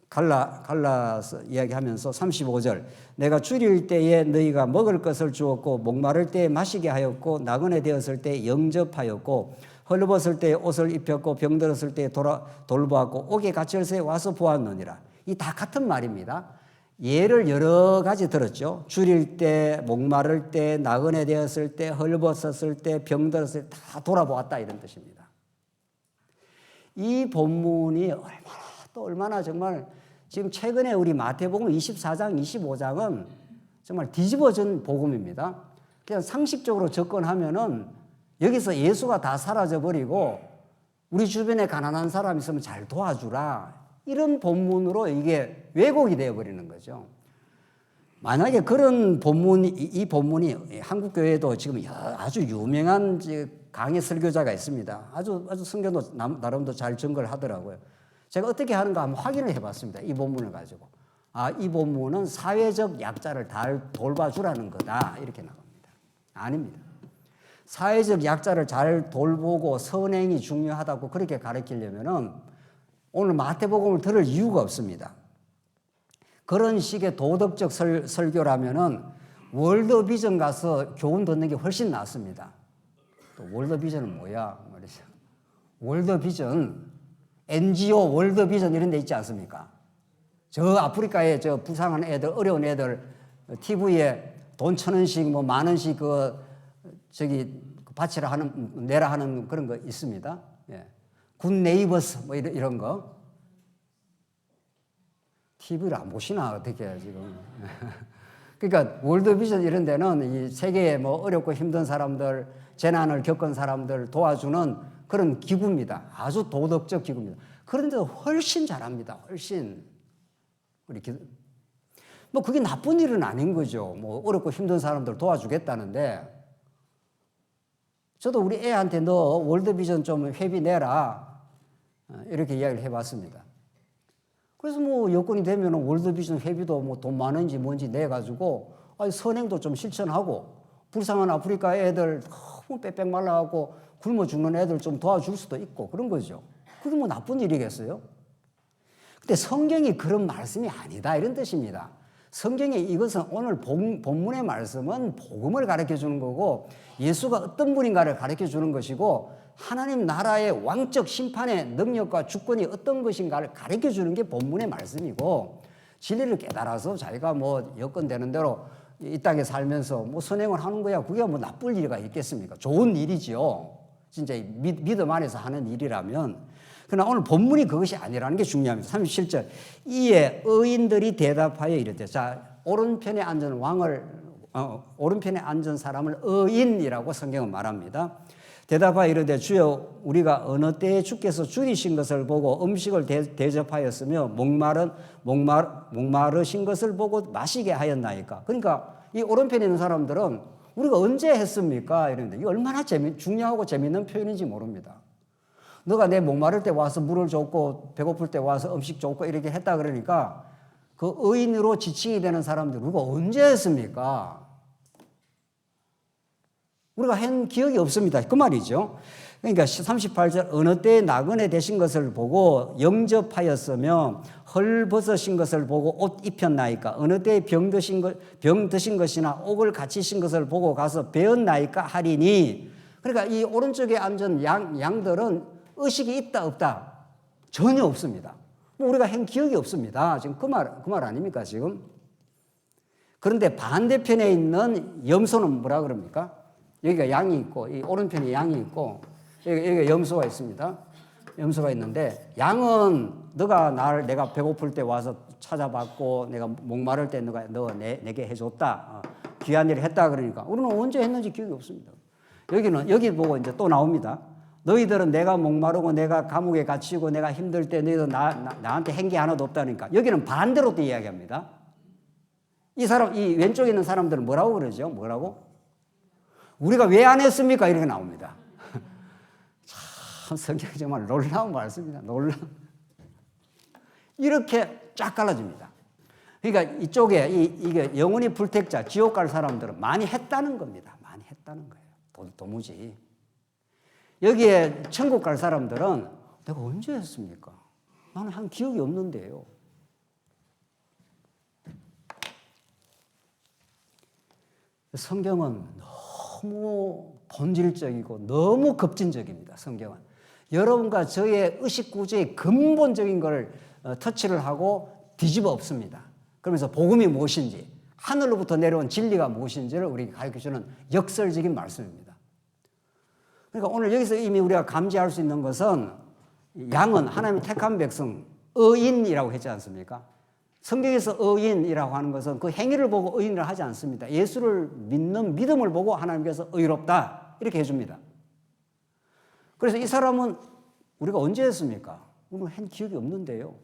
갈라서 이야기하면서 35절 내가 줄일 때에 너희가 먹을 것을 주었고 목마를 때에 마시게 하였고 나그네 되었을 때에 영접하였고 헐벗을 때에 옷을 입혔고 병들었을 때에 돌보았고 옥에 갇혔을 때에 와서 보았느니라. 이 다 같은 말입니다. 예를 여러 가지 들었죠. 줄일 때, 목마를 때, 나그네 되었을 때, 헐벗었을 때, 병들었을 때 다 돌아보았다 이런 뜻입니다. 이 본문이 얼마나 정말 지금 최근에 우리 마태복음 24장, 25장은 정말 뒤집어진 복음입니다. 그냥 상식적으로 접근하면은 여기서 예수가 다 사라져버리고 우리 주변에 가난한 사람 있으면 잘 도와주라. 이런 본문으로 이게 왜곡이 되어버리는 거죠. 만약에 그런 이 본문이 한국교회도 지금 아주 유명한 강의 설교자가 있습니다. 아주 성경도 나름도 잘 증거를 하더라고요. 제가 어떻게 하는가 한번 확인을 해봤습니다. 이 본문을 가지고. 이 본문은 사회적 약자를 잘 돌봐주라는 거다. 이렇게 나갑니다. 아닙니다. 사회적 약자를 잘 돌보고 선행이 중요하다고 그렇게 가르치려면은 오늘 마태복음을 들을 이유가 없습니다. 그런 식의 도덕적 설교라면은 월드비전 가서 교훈 듣는 게 훨씬 낫습니다. 또 월드비전은 뭐야? 말이죠. 월드비전, NGO 월드비전 이런 데 있지 않습니까? 저 아프리카에 저 부상한 애들, 어려운 애들 TV에 돈 1,000원씩 뭐 10,000원씩 바치라 하는, 내라 하는 그런 거 있습니다. 예. 굿 네이버스 뭐 이런 거. TV를 안 보시나, 어떻게 지금. 그러니까 월드비전 이런 데는 이 세계에 뭐 어렵고 힘든 사람들, 재난을 겪은 사람들 도와주는 그런 기구입니다. 아주 도덕적 기구입니다. 그런데도 훨씬 잘합니다. 훨씬. 뭐 그게 나쁜 일은 아닌 거죠. 뭐 어렵고 힘든 사람들 도와주겠다는데 저도 우리 애한테 너 월드비전 좀 회비 내라 이렇게 이야기를 해봤습니다. 그래서 뭐 여건이 되면 월드비전 회비도 뭐 돈 많은지 뭔지 내가지고 선행도 좀 실천하고 불쌍한 아프리카 애들 너무 빽빽 말라갖고 굶어 죽는 애들 좀 도와줄 수도 있고 그런 거죠. 그게 뭐 나쁜 일이겠어요? 근데 성경이 그런 말씀이 아니다 이런 뜻입니다. 성경에 이것은 오늘 본문의 말씀은 복음을 가르쳐 주는 거고 예수가 어떤 분인가를 가르쳐 주는 것이고 하나님 나라의 왕적 심판의 능력과 주권이 어떤 것인가를 가르쳐 주는 게 본문의 말씀이고 진리를 깨달아서 자기가 뭐 여건 되는 대로 이 땅에 살면서 뭐 선행을 하는 거야. 그게 뭐 나쁠 일이 있겠습니까? 좋은 일이지요. 진짜 믿음 안에서 하는 일이라면. 그러나 오늘 본문이 그것이 아니라는 게 중요합니다. 37절. 이에 의인들이 대답하여 이르되 자, 오른편에 앉은 오른편에 앉은 사람을 의인이라고 성경은 말합니다. 대답하여 이르되 주여 우리가 어느 때에 주께서 줄이신 것을 보고 음식을 대접하였으며 목마르신 것을 보고 마시게 하였나이까. 그러니까 이 오른편에 있는 사람들은 우리가 언제 했습니까? 이러는데 이게 얼마나 중요하고 재미있는 표현인지 모릅니다. 너가 내 목마를 때 와서 물을 줬고 배고플 때 와서 음식 줬고 이렇게 했다 그러니까 그 의인으로 지칭이 되는 사람들 우리가 언제 했습니까? 우리가 한 기억이 없습니다. 그 말이죠. 그러니까 38절 어느 때에 나그네 되신 것을 보고 영접하였으며 헐벗으신 것을 보고 옷 입혔나이까. 어느 때에 병 드신 것이나 옥을 갇히신 것을 보고 가서 배웠나이까 하리니. 그러니까 이 오른쪽에 앉은 양들은 의식이 있다 없다 전혀 없습니다. 우리가 한 기억이 없습니다. 지금 그 말 아닙니까 지금? 그런데 반대편에 있는 염소는 뭐라 그럽니까? 여기가 양이 있고 이 오른편에 양이 있고 여기가 염소가 있습니다. 염소가 있는데 양은 너가 내가 배고플 때 와서 찾아봤고 내가 목마를 때 너가 내게 해줬다. 귀한 일을 했다 그러니까 우리는 언제 했는지 기억이 없습니다. 여기 보고 이제 또 나옵니다. 너희들은 내가 목마르고 내가 감옥에 갇히고 내가 힘들 때 너희들 나한테 한 게 하나도 없다니까. 여기는 반대로 또 이야기합니다. 이 왼쪽에 있는 사람들은 뭐라고 그러죠? 뭐라고? 우리가 왜 안 했습니까? 이렇게 나옵니다. 참 성경이 정말 놀라운 말씀입니다. 이렇게 쫙 갈라집니다. 그러니까 이쪽에 이게 영원히 불택자, 지옥 갈 사람들은 많이 했다는 겁니다. 많이 했다는 거예요. 도무지. 여기에 천국 갈 사람들은 내가 언제 했습니까? 나는 한 기억이 없는데요. 성경은 너무 본질적이고 너무 급진적입니다. 성경은. 여러분과 저의 의식구조의 근본적인 걸 터치를 하고 뒤집어 엎습니다. 그러면서 복음이 무엇인지 하늘로부터 내려온 진리가 무엇인지를 우리에게 가르쳐주는 역설적인 말씀입니다. 그러니까 오늘 여기서 이미 우리가 감지할 수 있는 것은 양은 하나님의 택한 백성, 의인이라고 했지 않습니까? 성경에서 의인이라고 하는 것은 그 행위를 보고 의인을 하지 않습니다. 예수를 믿는 믿음을 보고 하나님께서 의롭다 이렇게 해줍니다. 그래서 이 사람은 우리가 언제 했습니까? 우리는 한 기억이 없는데요.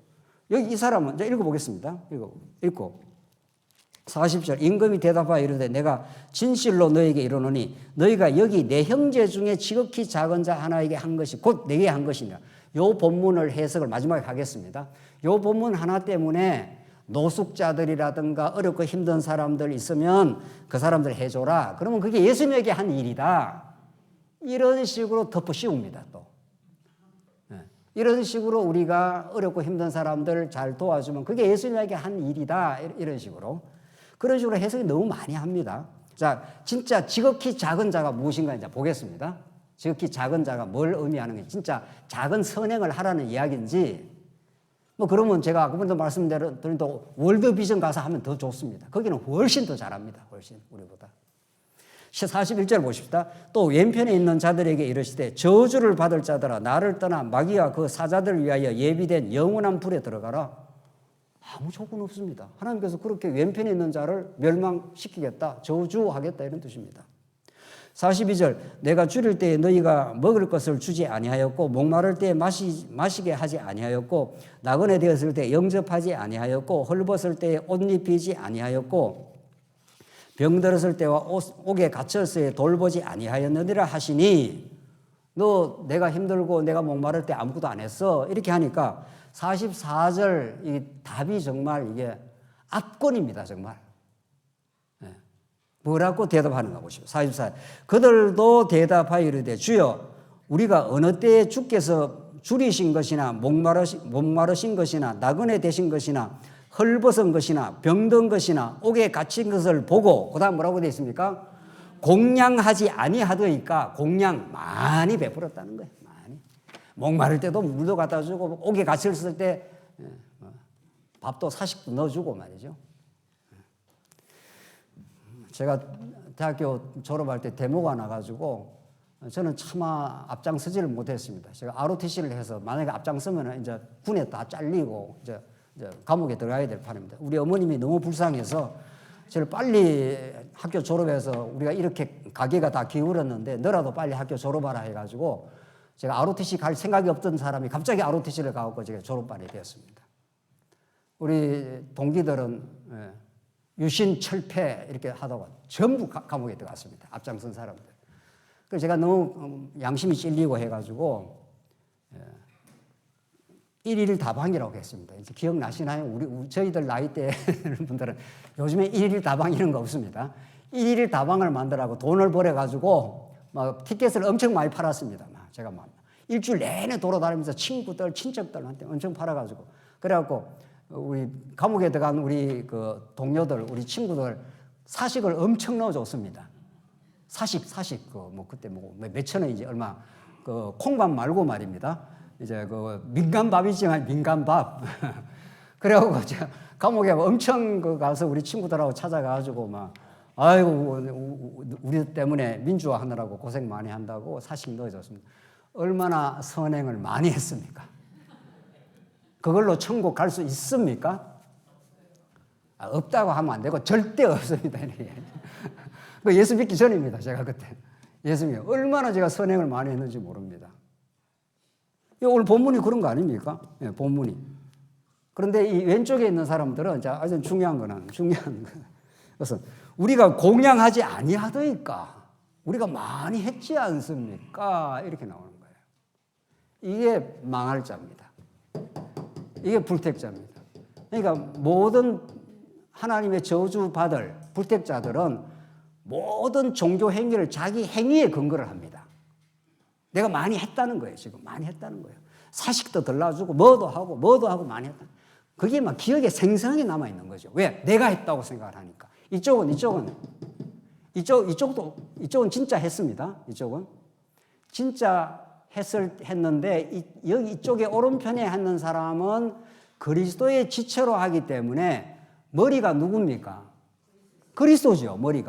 여기 이 사람은 이제 읽어보겠습니다. 읽고 40절 임금이 대답하여 이르되 내가 진실로 너에게 이르노니 너희가 여기 내 형제 중에 지극히 작은 자 하나에게 한 것이 곧 내게 한 것이냐. 요 본문을 해석을 마지막에 하겠습니다. 요 본문 하나 때문에 노숙자들이라든가 어렵고 힘든 사람들 있으면 그 사람들 해줘라. 그러면 그게 예수님에게 한 일이다. 이런 식으로 덮어 씌웁니다. 또 이런 식으로 우리가 어렵고 힘든 사람들 잘 도와주면 그게 예수님에게 한 일이다. 이런 식으로. 그런 식으로 해석이 너무 많이 합니다. 자, 진짜 지극히 작은 자가 무엇인가 이제 보겠습니다. 지극히 작은 자가 뭘 의미하는 게 진짜 작은 선행을 하라는 이야기인지 뭐 그러면 제가 그분도 말씀드린 또 월드비전 가서 하면 더 좋습니다. 거기는 훨씬 더 잘합니다. 훨씬 우리보다. 41절 보십시다. 또 왼편에 있는 자들에게 이르시되 저주를 받을 자들아 나를 떠나 마귀와 그 사자들을 위하여 예비된 영원한 불에 들어가라. 아무 조건 없습니다. 하나님께서 그렇게 왼편에 있는 자를 멸망시키겠다. 저주하겠다 이런 뜻입니다. 42절 내가 줄일 때에 너희가 먹을 것을 주지 아니하였고 목마를 때에 마시게 하지 아니하였고 나그네 되었을 때 영접하지 아니하였고 헐벗을 때에 옷 입히지 아니하였고 병들었을 때와 옥에 갇혔을 때 돌보지 아니하였느니라 하시니 너 내가 힘들고 내가 목마를 때 아무것도 안 했어 이렇게 하니까 44절 이 답이 정말 이게 압권입니다. 정말. 뭐라고 대답하는가 보시오. 44. 그들도 대답하여 이르되 주여 우리가 어느 때에 주께서 줄이신 것이나 목마르신 것이나 나그네 되신 것이나 헐벗은 것이나 병든 것이나 옥에 갇힌 것을 보고 그 다음 뭐라고 되어 있습니까? 공양하지 아니하더이까. 공양 많이 베풀었다는 거예요. 많이. 목마를 때도 물도 갖다 주고 옥에 갇혔을 때 밥도 사식도 넣어주고 말이죠. 제가 대학교 졸업할 때 데모가 나가지고 저는 차마 앞장서지를 못했습니다. 제가 ROTC를 해서 만약에 앞장서면 이제 군에 다 잘리고 이제 감옥에 들어가야 될 판입니다. 우리 어머님이 너무 불쌍해서 저를 빨리 학교 졸업해서 우리가 이렇게 가게가 다 기울었는데 너라도 빨리 학교 졸업하라 해가지고 제가 ROTC 갈 생각이 없던 사람이 갑자기 ROTC를 가고 제가 졸업반이 되었습니다. 우리 동기들은 유신, 철폐 이렇게 하다가 전부 감옥에 들어갔습니다. 앞장선 사람들. 그래서 제가 너무 양심이 찔리고 해가지고 1일 다방이라고 했습니다. 이제 기억나시나요? 저희들 나이대 분들은 요즘에 1일 다방 이런 거 없습니다. 1일 다방을 만들라고 돈을 벌어가지고 막 티켓을 엄청 많이 팔았습니다. 제가 막 일주일 내내 돌아다니면서 친구들, 친척들한테 엄청 팔아가지고 그래갖고 우리 감옥에 들어간 우리 그 동료들, 우리 친구들 사식을 엄청 넣어줬습니다. 사식 그 뭐 그때 뭐 몇천 원이지 얼마 그 콩밥 말고 말입니다. 이제 그 민간밥이지만 민간밥. 그래갖고 제가 감옥에 엄청 그 가서 우리 친구들하고 찾아가가지고 막 아이고 우리 때문에 민주화 하느라고 고생 많이 한다고 사식 넣어줬습니다. 얼마나 선행을 많이 했습니까? 그걸로 천국 갈 수 있습니까? 없다고 하면 안 되고 절대 없습니다. 그 예수 믿기 전입니다. 제가 그때 예수 믿기 얼마나 제가 선행을 많이 했는지 모릅니다. 오늘 본문이 그런 거 아닙니까? 네, 본문이. 그런데 이 왼쪽에 있는 사람들은 아주 중요한 것은 우리가 공양하지 아니하더이까 우리가 많이 했지 않습니까? 이렇게 나오는 거예요. 이게 망할 자입니다. 이게 불택자입니다. 그러니까 모든 하나님의 저주받을 불택자들은 모든 종교 행위를 자기 행위에 근거를 합니다. 내가 많이 했다는 거예요. 지금 많이 했다는 거예요. 사식도 들라주고 뭐도 하고 많이 했다. 그게 막 기억에 생생하게 남아있는 거죠. 왜? 내가 했다고 생각을 하니까. 이쪽은 진짜 했습니다. 이쪽은 진짜 했는데 여기 이쪽에 오른편에 있는 사람은 그리스도의 지체로 하기 때문에 머리가 누굽니까? 그리스도죠. 머리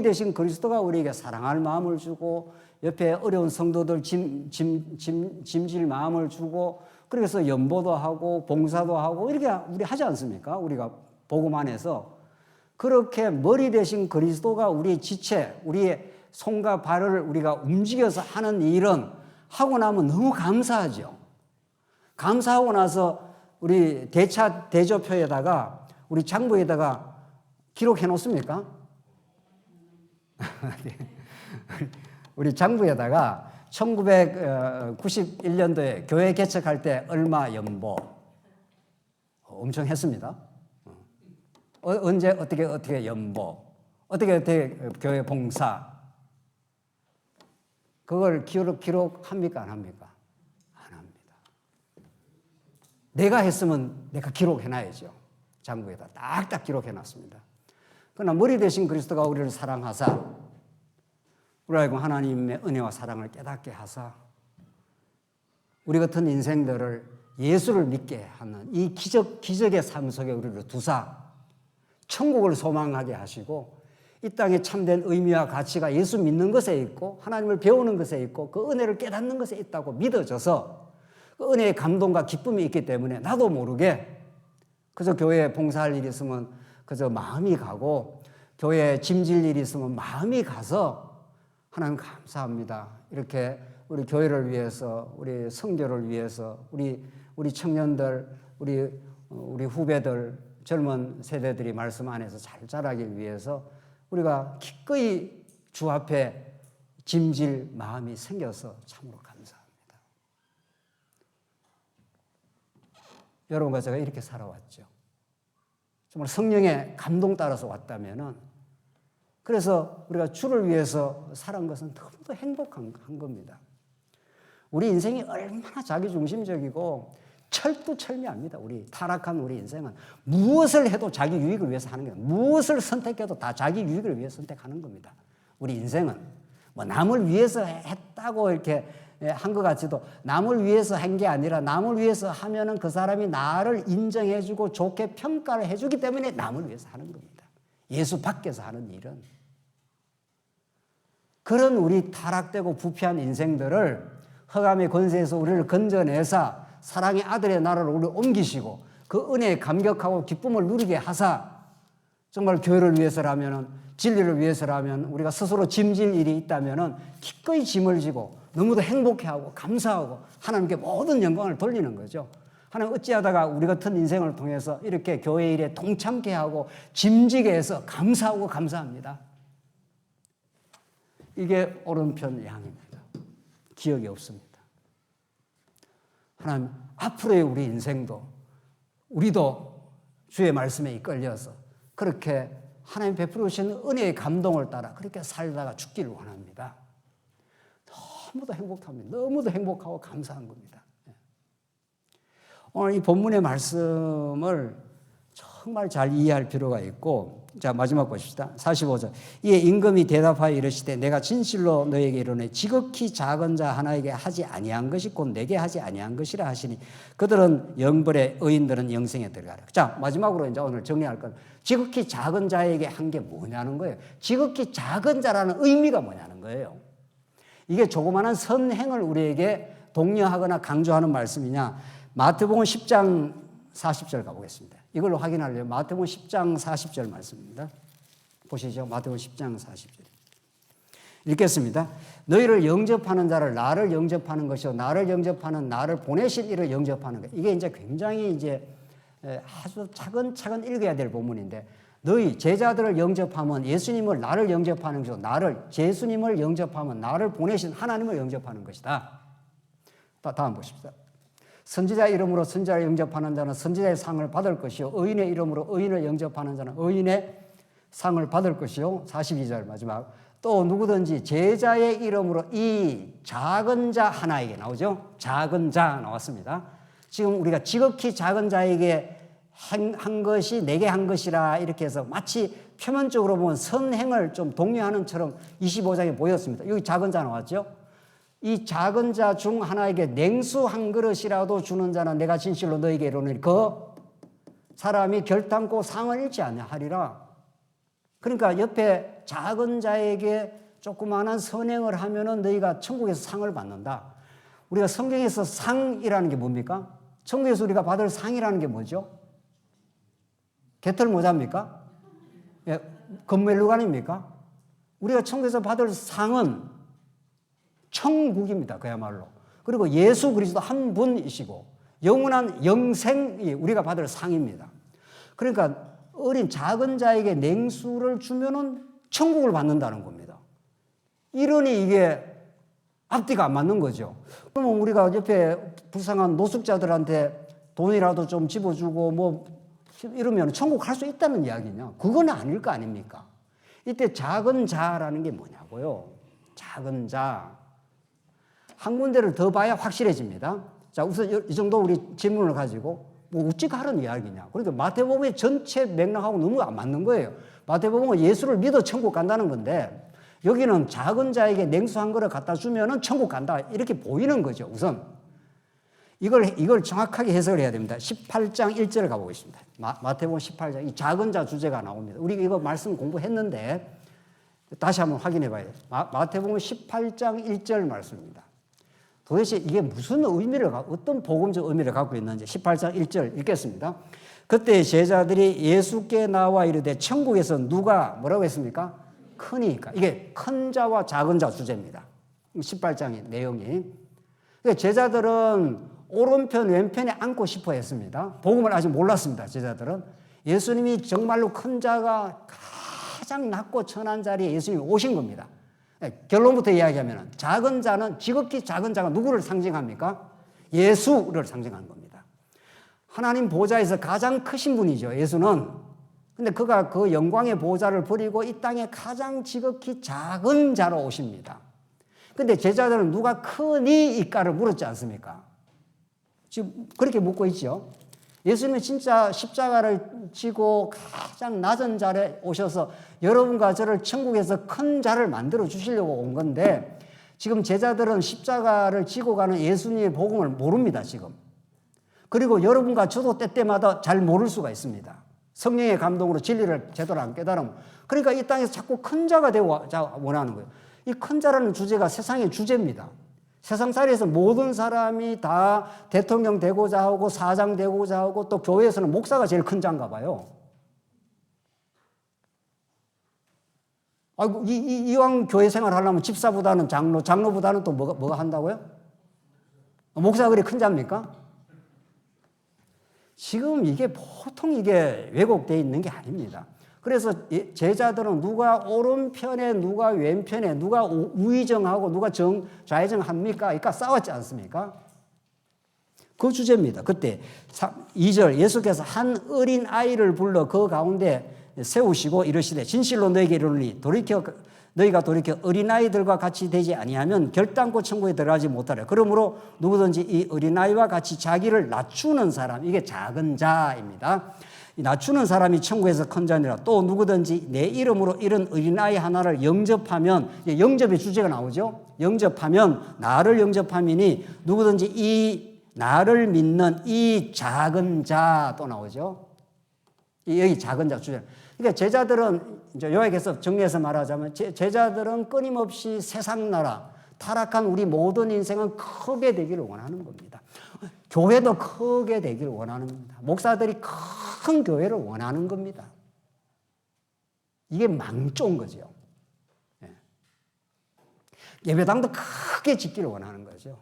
대신 그리스도가 우리에게 사랑할 마음을 주고 옆에 어려운 성도들 짐질 마음을 주고 그래서 연보도 하고 봉사도 하고 이렇게 우리 하지 않습니까? 우리가 복음 안에서 그렇게 머리 대신 그리스도가 우리의 지체, 우리의 손과 발을 우리가 움직여서 하는 일은 하고 나면 너무 감사하죠. 감사하고 나서 우리 대조표에다가 우리 장부에다가 기록해 놓습니까? 우리 장부에다가 1991년도에 교회 개척할 때 얼마 연보 엄청 했습니다. 언제 어떻게 연보 어떻게 교회 봉사 그걸 기록합니까? 안 합니까? 안 합니다. 내가 했으면 내가 기록해놔야죠. 장부에다 딱딱 기록해놨습니다. 그러나 머리 대신 그리스도가 우리를 사랑하사 우리 알고 하나님의 은혜와 사랑을 깨닫게 하사 우리 같은 인생들을 예수를 믿게 하는 이 기적의 삶 속에 우리를 두사 천국을 소망하게 하시고 이 땅에 참된 의미와 가치가 예수 믿는 것에 있고 하나님을 배우는 것에 있고 그 은혜를 깨닫는 것에 있다고 믿어져서 그 은혜의 감동과 기쁨이 있기 때문에 나도 모르게 그저 교회에 봉사할 일이 있으면 그저 마음이 가고 교회에 짐질 일이 있으면 마음이 가서 하나님 감사합니다. 이렇게 우리 교회를 위해서 우리 선교를 위해서 우리 청년들 우리 후배들 젊은 세대들이 말씀 안에서 잘 자라길 위해서 우리가 기꺼이 주 앞에 짐질 마음이 생겨서 참으로 감사합니다. 여러분과 제가 이렇게 살아왔죠. 정말 성령의 감동 따라서 왔다면은 그래서 우리가 주를 위해서 살은 것은 너무도 행복한 겁니다. 우리 인생이 얼마나 자기중심적이고 철두철미합니다. 타락한 우리 인생은 무엇을 해도 자기 유익을 위해서 하는 거예요. 무엇을 선택해도 다 자기 유익을 위해서 선택하는 겁니다. 우리 인생은 뭐 남을 위해서 했다고 이렇게 한 것 같지도 남을 위해서 한 게 아니라 남을 위해서 하면은 그 사람이 나를 인정해주고 좋게 평가를 해주기 때문에 남을 위해서 하는 겁니다. 예수 밖에서 하는 일은 그런 우리 타락되고 부패한 인생들을 흑암의 권세에서 우리를 건져내사 사랑의 아들의 나라로 우리를 옮기시고 그 은혜에 감격하고 기쁨을 누리게 하사 정말 교회를 위해서라면, 진리를 위해서라면, 우리가 스스로 짐질 일이 있다면 기꺼이 짐을 지고 너무도 행복해하고 감사하고 하나님께 모든 영광을 돌리는 거죠. 하나님 어찌하다가 우리 같은 인생을 통해서 이렇게 교회 일에 동참케 하고 짐지게 해서 감사하고 감사합니다. 이게 오른편 양입니다. 기억이 없습니다. 하나님, 앞으로의 우리 인생도 우리도 주의 말씀에 이끌려서 그렇게 하나님 베풀어 주신 은혜의 감동을 따라 그렇게 살다가 죽기를 원합니다. 너무도 행복합니다. 너무도 행복하고 감사한 겁니다. 오늘 이 본문의 말씀을 정말 잘 이해할 필요가 있고, 자, 마지막 보십시다. 45절. 이에 임금이 대답하여 이르시되 내가 진실로 너에게 이르노니 지극히 작은 자 하나에게 하지 아니한 것이 곧 내게 하지 아니한 것이라 하시니 그들은 영벌에 의인들은 영생에 들어가라. 자, 마지막으로 이제 오늘 정리할 건 지극히 작은 자에게 한 게 뭐냐는 거예요. 지극히 작은 자라는 의미가 뭐냐는 거예요. 이게 조그마한 선행을 우리에게 독려하거나 강조하는 말씀이냐. 마태복음 10장 40절 가보겠습니다. 이걸로 확인하려면 마태복음 10장 40절 말씀입니다. 보시죠. 마태복음 10장 40절. 읽겠습니다. 너희를 영접하는 자를 나를 영접하는 것이요 나를 영접하는 나를 보내실 이를 영접하는 것. 이게 이제 굉장히 이제 아주 차근차근 읽어야 될 본문인데, 너희 제자들을 영접하면 예수님을 나를 영접하는 것이고 나를 예수님을 영접하면 나를 보내신 하나님을 영접하는 것이다. 다음 보십시오. 선지자 이름으로 선지자를 영접하는 자는 선지자의 상을 받을 것이요 의인의 이름으로 의인을 영접하는 자는 의인의 상을 받을 것이요. 42절 마지막. 또 누구든지 제자의 이름으로 이 작은 자 하나에게 나오죠. 작은 자 나왔습니다. 지금 우리가 지극히 작은 자에게 한 것이 내게 한 것이라 이렇게 해서 마치 표면적으로 보면 선행을 좀 독려하는 처럼 25장에 보였습니다. 여기 작은 자 나왔죠. 이 작은 자 중 하나에게 냉수 한 그릇이라도 주는 자는 내가 진실로 너에게 이르노니 그 사람이 결단코 상을 잃지 아니하리라. 그러니까 옆에 작은 자에게 조그마한 선행을 하면은 너희가 천국에서 상을 받는다. 우리가 성경에서 상이라는 게 뭡니까? 천국에서 우리가 받을 상이라는 게 뭐죠? 개털 모자입니까? 예, 금멜루간입니까? 우리가 천국에서 받을 상은 천국입니다. 그야말로. 그리고 예수 그리스도 한 분이시고 영원한 영생이 우리가 받을 상입니다. 그러니까 어린 작은 자에게 냉수를 주면은 천국을 받는다는 겁니다. 이러니 이게 앞뒤가 안 맞는 거죠. 그러면 우리가 옆에 불쌍한 노숙자들한테 돈이라도 좀 집어주고 뭐 이러면 천국 갈 수 있다는 이야기냐? 그건 아닐 거 아닙니까? 이때 작은 자라는 게 뭐냐고요? 작은 자. 한 군데를 더 봐야 확실해집니다. 자, 우선 이 정도 우리 질문을 가지고 뭐 어찌가 하는 이야기냐? 그러니까 마태복음의 전체 맥락하고 너무 안 맞는 거예요. 마태복음은 예수를 믿어 천국 간다는 건데 여기는 작은 자에게 냉수 한 그릇 갖다 주면은 천국 간다 이렇게 보이는 거죠. 우선 이걸 정확하게 해석을 해야 됩니다. 18장 1절을 가보겠습니다. 마태복음 18장 이 작은 자 주제가 나옵니다. 우리 이거 말씀 공부했는데 다시 한번 확인해 봐야 돼요. 마태복음 18장 1절 말씀입니다. 도대체 이게 무슨 의미를, 어떤 복음적 의미를 갖고 있는지 18장 1절 읽겠습니다. 그때 제자들이 예수께 나와 이르되 천국에서 누가 뭐라고 했습니까? 크니까. 이게 큰 자와 작은 자 주제입니다. 18장의 내용이. 그러니까 제자들은 오른편 왼편에 앉고 싶어 했습니다. 복음을 아직 몰랐습니다. 제자들은. 예수님이 정말로 큰 자가 가장 낮고 천한 자리에 예수님이 오신 겁니다. 결론부터 이야기하면 작은 자는 지극히 작은 자가 누구를 상징합니까? 예수를 상징하는 겁니다. 하나님 보좌에서 가장 크신 분이죠. 예수는. 근데 그가 그 영광의 보좌를 버리고 이 땅에 가장 지극히 작은 자로 오십니다. 근데 제자들은 누가 크니 이까를 물었지 않습니까? 지금 그렇게 묻고 있죠. 예수님은 진짜 십자가를 지고 가장 낮은 자리에 오셔서 여러분과 저를 천국에서 큰 자를 만들어 주시려고 온 건데 지금 제자들은 십자가를 지고 가는 예수님의 복음을 모릅니다. 지금. 그리고 여러분과 저도 때때마다 잘 모를 수가 있습니다. 성령의 감동으로 진리를 제대로 안 깨달으면. 그러니까 이 땅에서 자꾸 큰 자가 되고 원하는 거예요. 이 큰 자라는 주제가 세상의 주제입니다. 세상살이에서 모든 사람이 다 대통령 되고자 하고 사장 되고자 하고 또 교회에서는 목사가 제일 큰 자인가 봐요. 아이고, 이왕 교회 생활 하려면 집사보다는 장로보다는 또 뭐가 한다고요? 목사 그리 큰 자입니까? 지금 이게 보통 이게 왜곡되어 있는 게 아닙니다. 그래서 제자들은 누가 오른편에 누가 왼편에 누가 우의정하고 누가 좌의정합니까? 그러니까 싸웠지 않습니까? 그 주제입니다. 그때 2절 예수께서 한 어린 아이를 불러 그 가운데 세우시고 이르시되 진실로 너에게 이르노니 너희가 돌이켜 어린아이들과 같이 되지 아니하면 결단코 천국에 들어가지 못하리라. 그러므로 누구든지 이 어린아이와 같이 자기를 낮추는 사람, 이게 작은 자입니다. 낮추는 사람이 천국에서 큰 자니라. 또 누구든지 내 이름으로 이런 어린아이 하나를 영접하면, 영접의 주제가 나오죠. 영접하면 나를 영접함이니 누구든지 이 나를 믿는 이 작은 자, 또 나오죠. 여기 작은 자 주제. 그러니까 제자들은 이제 요약해서 정리해서 말하자면 제자들은 끊임없이 세상 나라, 타락한 우리 모든 인생은 크게 되기를 원하는 겁니다. 교회도 크게 되기를 원하는 겁니다. 목사들이 큰 교회를 원하는 겁니다. 이게 망조인 거죠. 예배당도 크게 짓기를 원하는 거죠.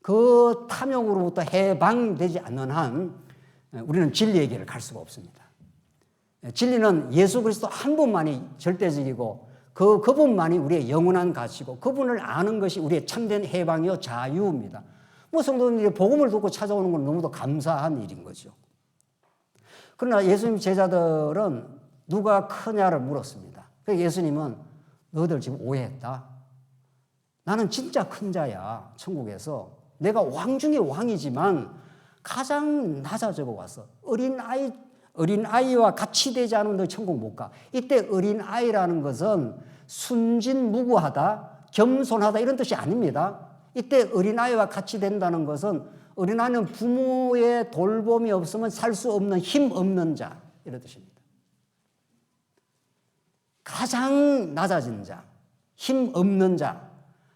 그 탐욕으로부터 해방되지 않는 한 우리는 진리의 길을 갈 수가 없습니다. 진리는 예수 그리스도 한 분만이 절대적이고 그분만이 우리의 영원한 가치고 그분을 아는 것이 우리의 참된 해방이요 자유입니다. 뭐 성도님들이 복음을 듣고 찾아오는 건 너무도 감사한 일인 거죠. 그러나 예수님 제자들은 누가 크냐를 물었습니다. 그래서 예수님은 너희들 지금 오해했다. 나는 진짜 큰 자야. 천국에서 내가 왕 중에 왕이지만 가장 낮아져 왔어. 어린아이와 같이 되지 않으면 너 천국 못 가. 이때 어린아이라는 것은 순진무구하다, 겸손하다 이런 뜻이 아닙니다. 이때 어린아이와 같이 된다는 것은 어린아이는 부모의 돌봄이 없으면 살 수 없는 힘 없는 자 이런 뜻입니다. 가장 낮아진 자, 힘 없는 자,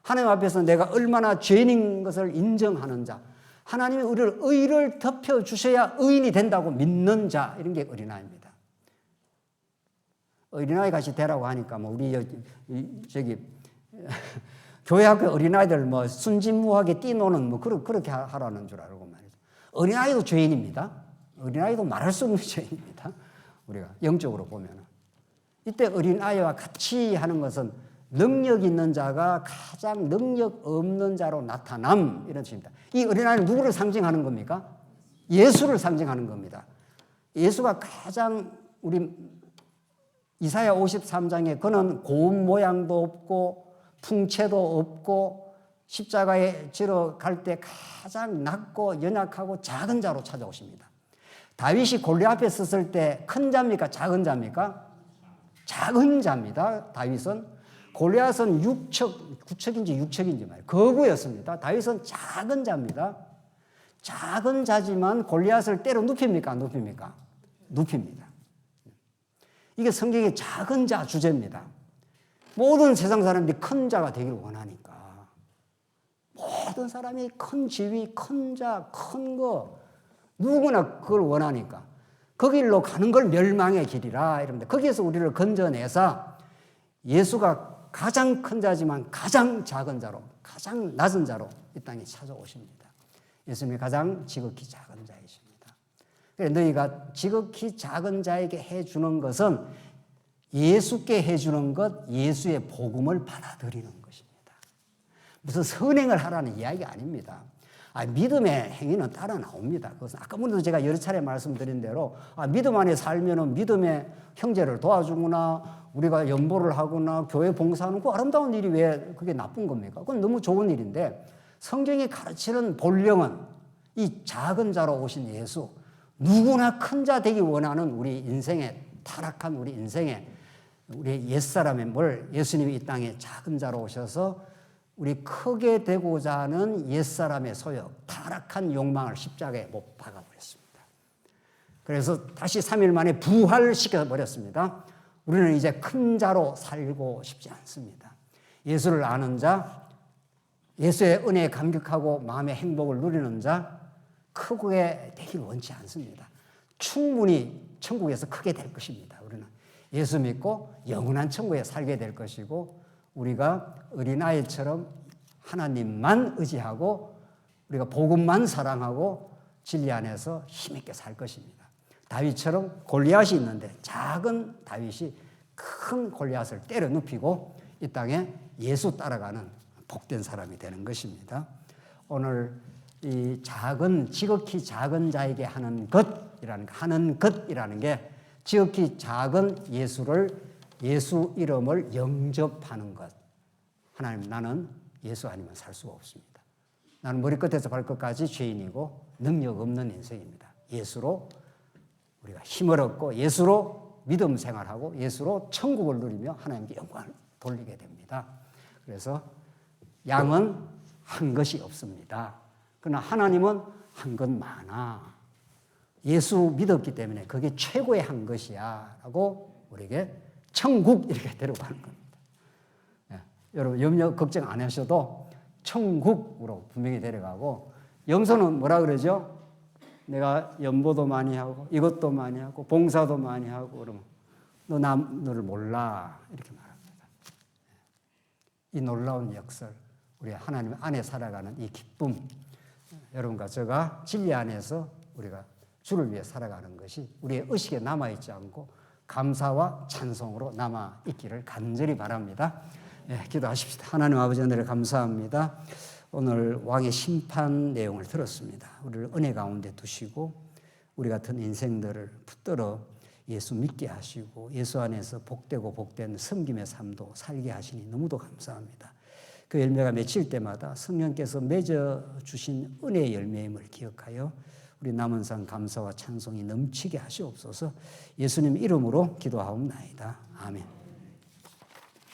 하나님 앞에서 내가 얼마나 죄인인 것을 인정하는 자, 하나님이 우리를 의를 덮여주셔야 의인이 된다고 믿는 자, 이런 게 어린아이입니다. 어린아이 같이 되라고 하니까 뭐 우리 교회 학교 어린아이들 뭐 순진무하게 뛰노는 뭐 그렇게 하라는 줄 알고 말이죠. 어린아이도 죄인입니다. 어린아이도 말할 수 없는 죄인입니다. 우리가 영적으로 보면은. 이때 어린아이와 같이 하는 것은 능력 있는 자가 가장 능력 없는 자로 나타남, 이런 뜻입니다. 이 어린아이는 누구를 상징하는 겁니까? 예수를 상징하는 겁니다. 예수가 가장 우리 이사야 53장에 그는 고운 모양도 없고 풍채도 없고 십자가에 지러 갈 때 가장 낮고 연약하고 작은 자로 찾아오십니다. 다윗이 골리앗 앞에 섰을 때 큰 자입니까? 작은 자입니까? 작은 자입니다. 다윗은. 골리앗은 9척인지 6척인지 말이에요. 거구였습니다. 다윗은 작은 자입니다. 작은 자지만 골리앗을 때려 눕힙니까? 안 눕힙니까? 눕힙니다. 이게 성경의 작은 자 주제입니다. 모든 세상 사람들이 큰 자가 되기를 원하니까. 모든 사람이 큰 지위, 큰 자, 큰 거 누구나 그걸 원하니까. 그 길로 가는 걸 멸망의 길이라 이럽니다. 거기에서 우리를 건져내서 예수가 가장 큰 자지만 가장 작은 자로, 가장 낮은 자로 이 땅에 찾아오십니다. 예수님이 가장 지극히 작은 자이십니다. 그래서 너희가 지극히 작은 자에게 해주는 것은 예수께 해주는 것, 예수의 복음을 받아들이는 것입니다. 무슨 선행을 하라는 이야기가 아닙니다. 믿음의 행위는 따라 나옵니다. 그것은 아까부터 제가 여러 차례 말씀드린 대로 믿음 안에 살면은 믿음의 형제를 도와주거나 우리가 연보를 하거나 교회 봉사하는 그 아름다운 일이 왜 그게 나쁜 겁니까? 그건 너무 좋은 일인데 성경이 가르치는 본령은 이 작은 자로 오신 예수, 누구나 큰 자 되기 원하는 우리 인생의 타락한 우리 인생의 우리 옛사람의 예수님이 이 땅에 작은 자로 오셔서 우리 크게 되고자 하는 옛사람의 소욕, 타락한 욕망을 십자가에 못 박아버렸습니다. 그래서 다시 3일 만에 부활시켜버렸습니다. 우리는 이제 큰 자로 살고 싶지 않습니다. 예수를 아는 자, 예수의 은혜에 감격하고 마음의 행복을 누리는 자, 크게 되길 원치 않습니다. 충분히 천국에서 크게 될 것입니다. 우리는 예수 믿고 영원한 천국에 살게 될 것이고 우리가 어린아이처럼 하나님만 의지하고 우리가 복음만 사랑하고 진리 안에서 힘있게 살 것입니다. 다윗처럼 골리앗이 있는데 작은 다윗이 큰 골리앗을 때려 눕히고 이 땅에 예수 따라가는 복된 사람이 되는 것입니다. 오늘 이 지극히 작은 자에게 하는 것이라는 게 지극히 작은 예수 이름을 영접하는 것. 하나님, 나는 예수 아니면 살 수가 없습니다. 나는 머리끝에서 발끝까지 죄인이고 능력 없는 인생입니다. 예수로 우리가 힘을 얻고 예수로 믿음 생활하고 예수로 천국을 누리며 하나님께 영광을 돌리게 됩니다. 그래서 양은 한 것이 없습니다. 그러나 하나님은 한 것 많아. 예수 믿었기 때문에 그게 최고의 한 것이야 라고 우리에게 천국 이렇게 데려가는 겁니다. 예, 여러분 염려 걱정 안 하셔도 천국으로 분명히 데려가고 염소는 뭐라 그러죠? 내가 연보도 많이 하고 이것도 많이 하고 봉사도 많이 하고 그러면 너를 몰라 이렇게 말합니다. 이 놀라운 역설, 우리 하나님 안에 살아가는 이 기쁨, 여러분과 제가 진리 안에서 우리가 주를 위해 살아가는 것이 우리의 의식에 남아있지 않고 감사와 찬송으로 남아있기를 간절히 바랍니다. 네, 기도하십시다. 하나님 아버지 은혜를 감사합니다. 오늘 왕의 심판 내용을 들었습니다. 우리를 은혜 가운데 두시고 우리 같은 인생들을 붙들어 예수 믿게 하시고 예수 안에서 복되고 복된 섬김의 삶도 살게 하시니 너무도 감사합니다. 그 열매가 맺힐 때마다 성령께서 맺어주신 은혜의 열매임을 기억하여 우리 남은 상 감사와 찬송이 넘치게 하시옵소서. 예수님 이름으로 기도하옵나이다. 아멘.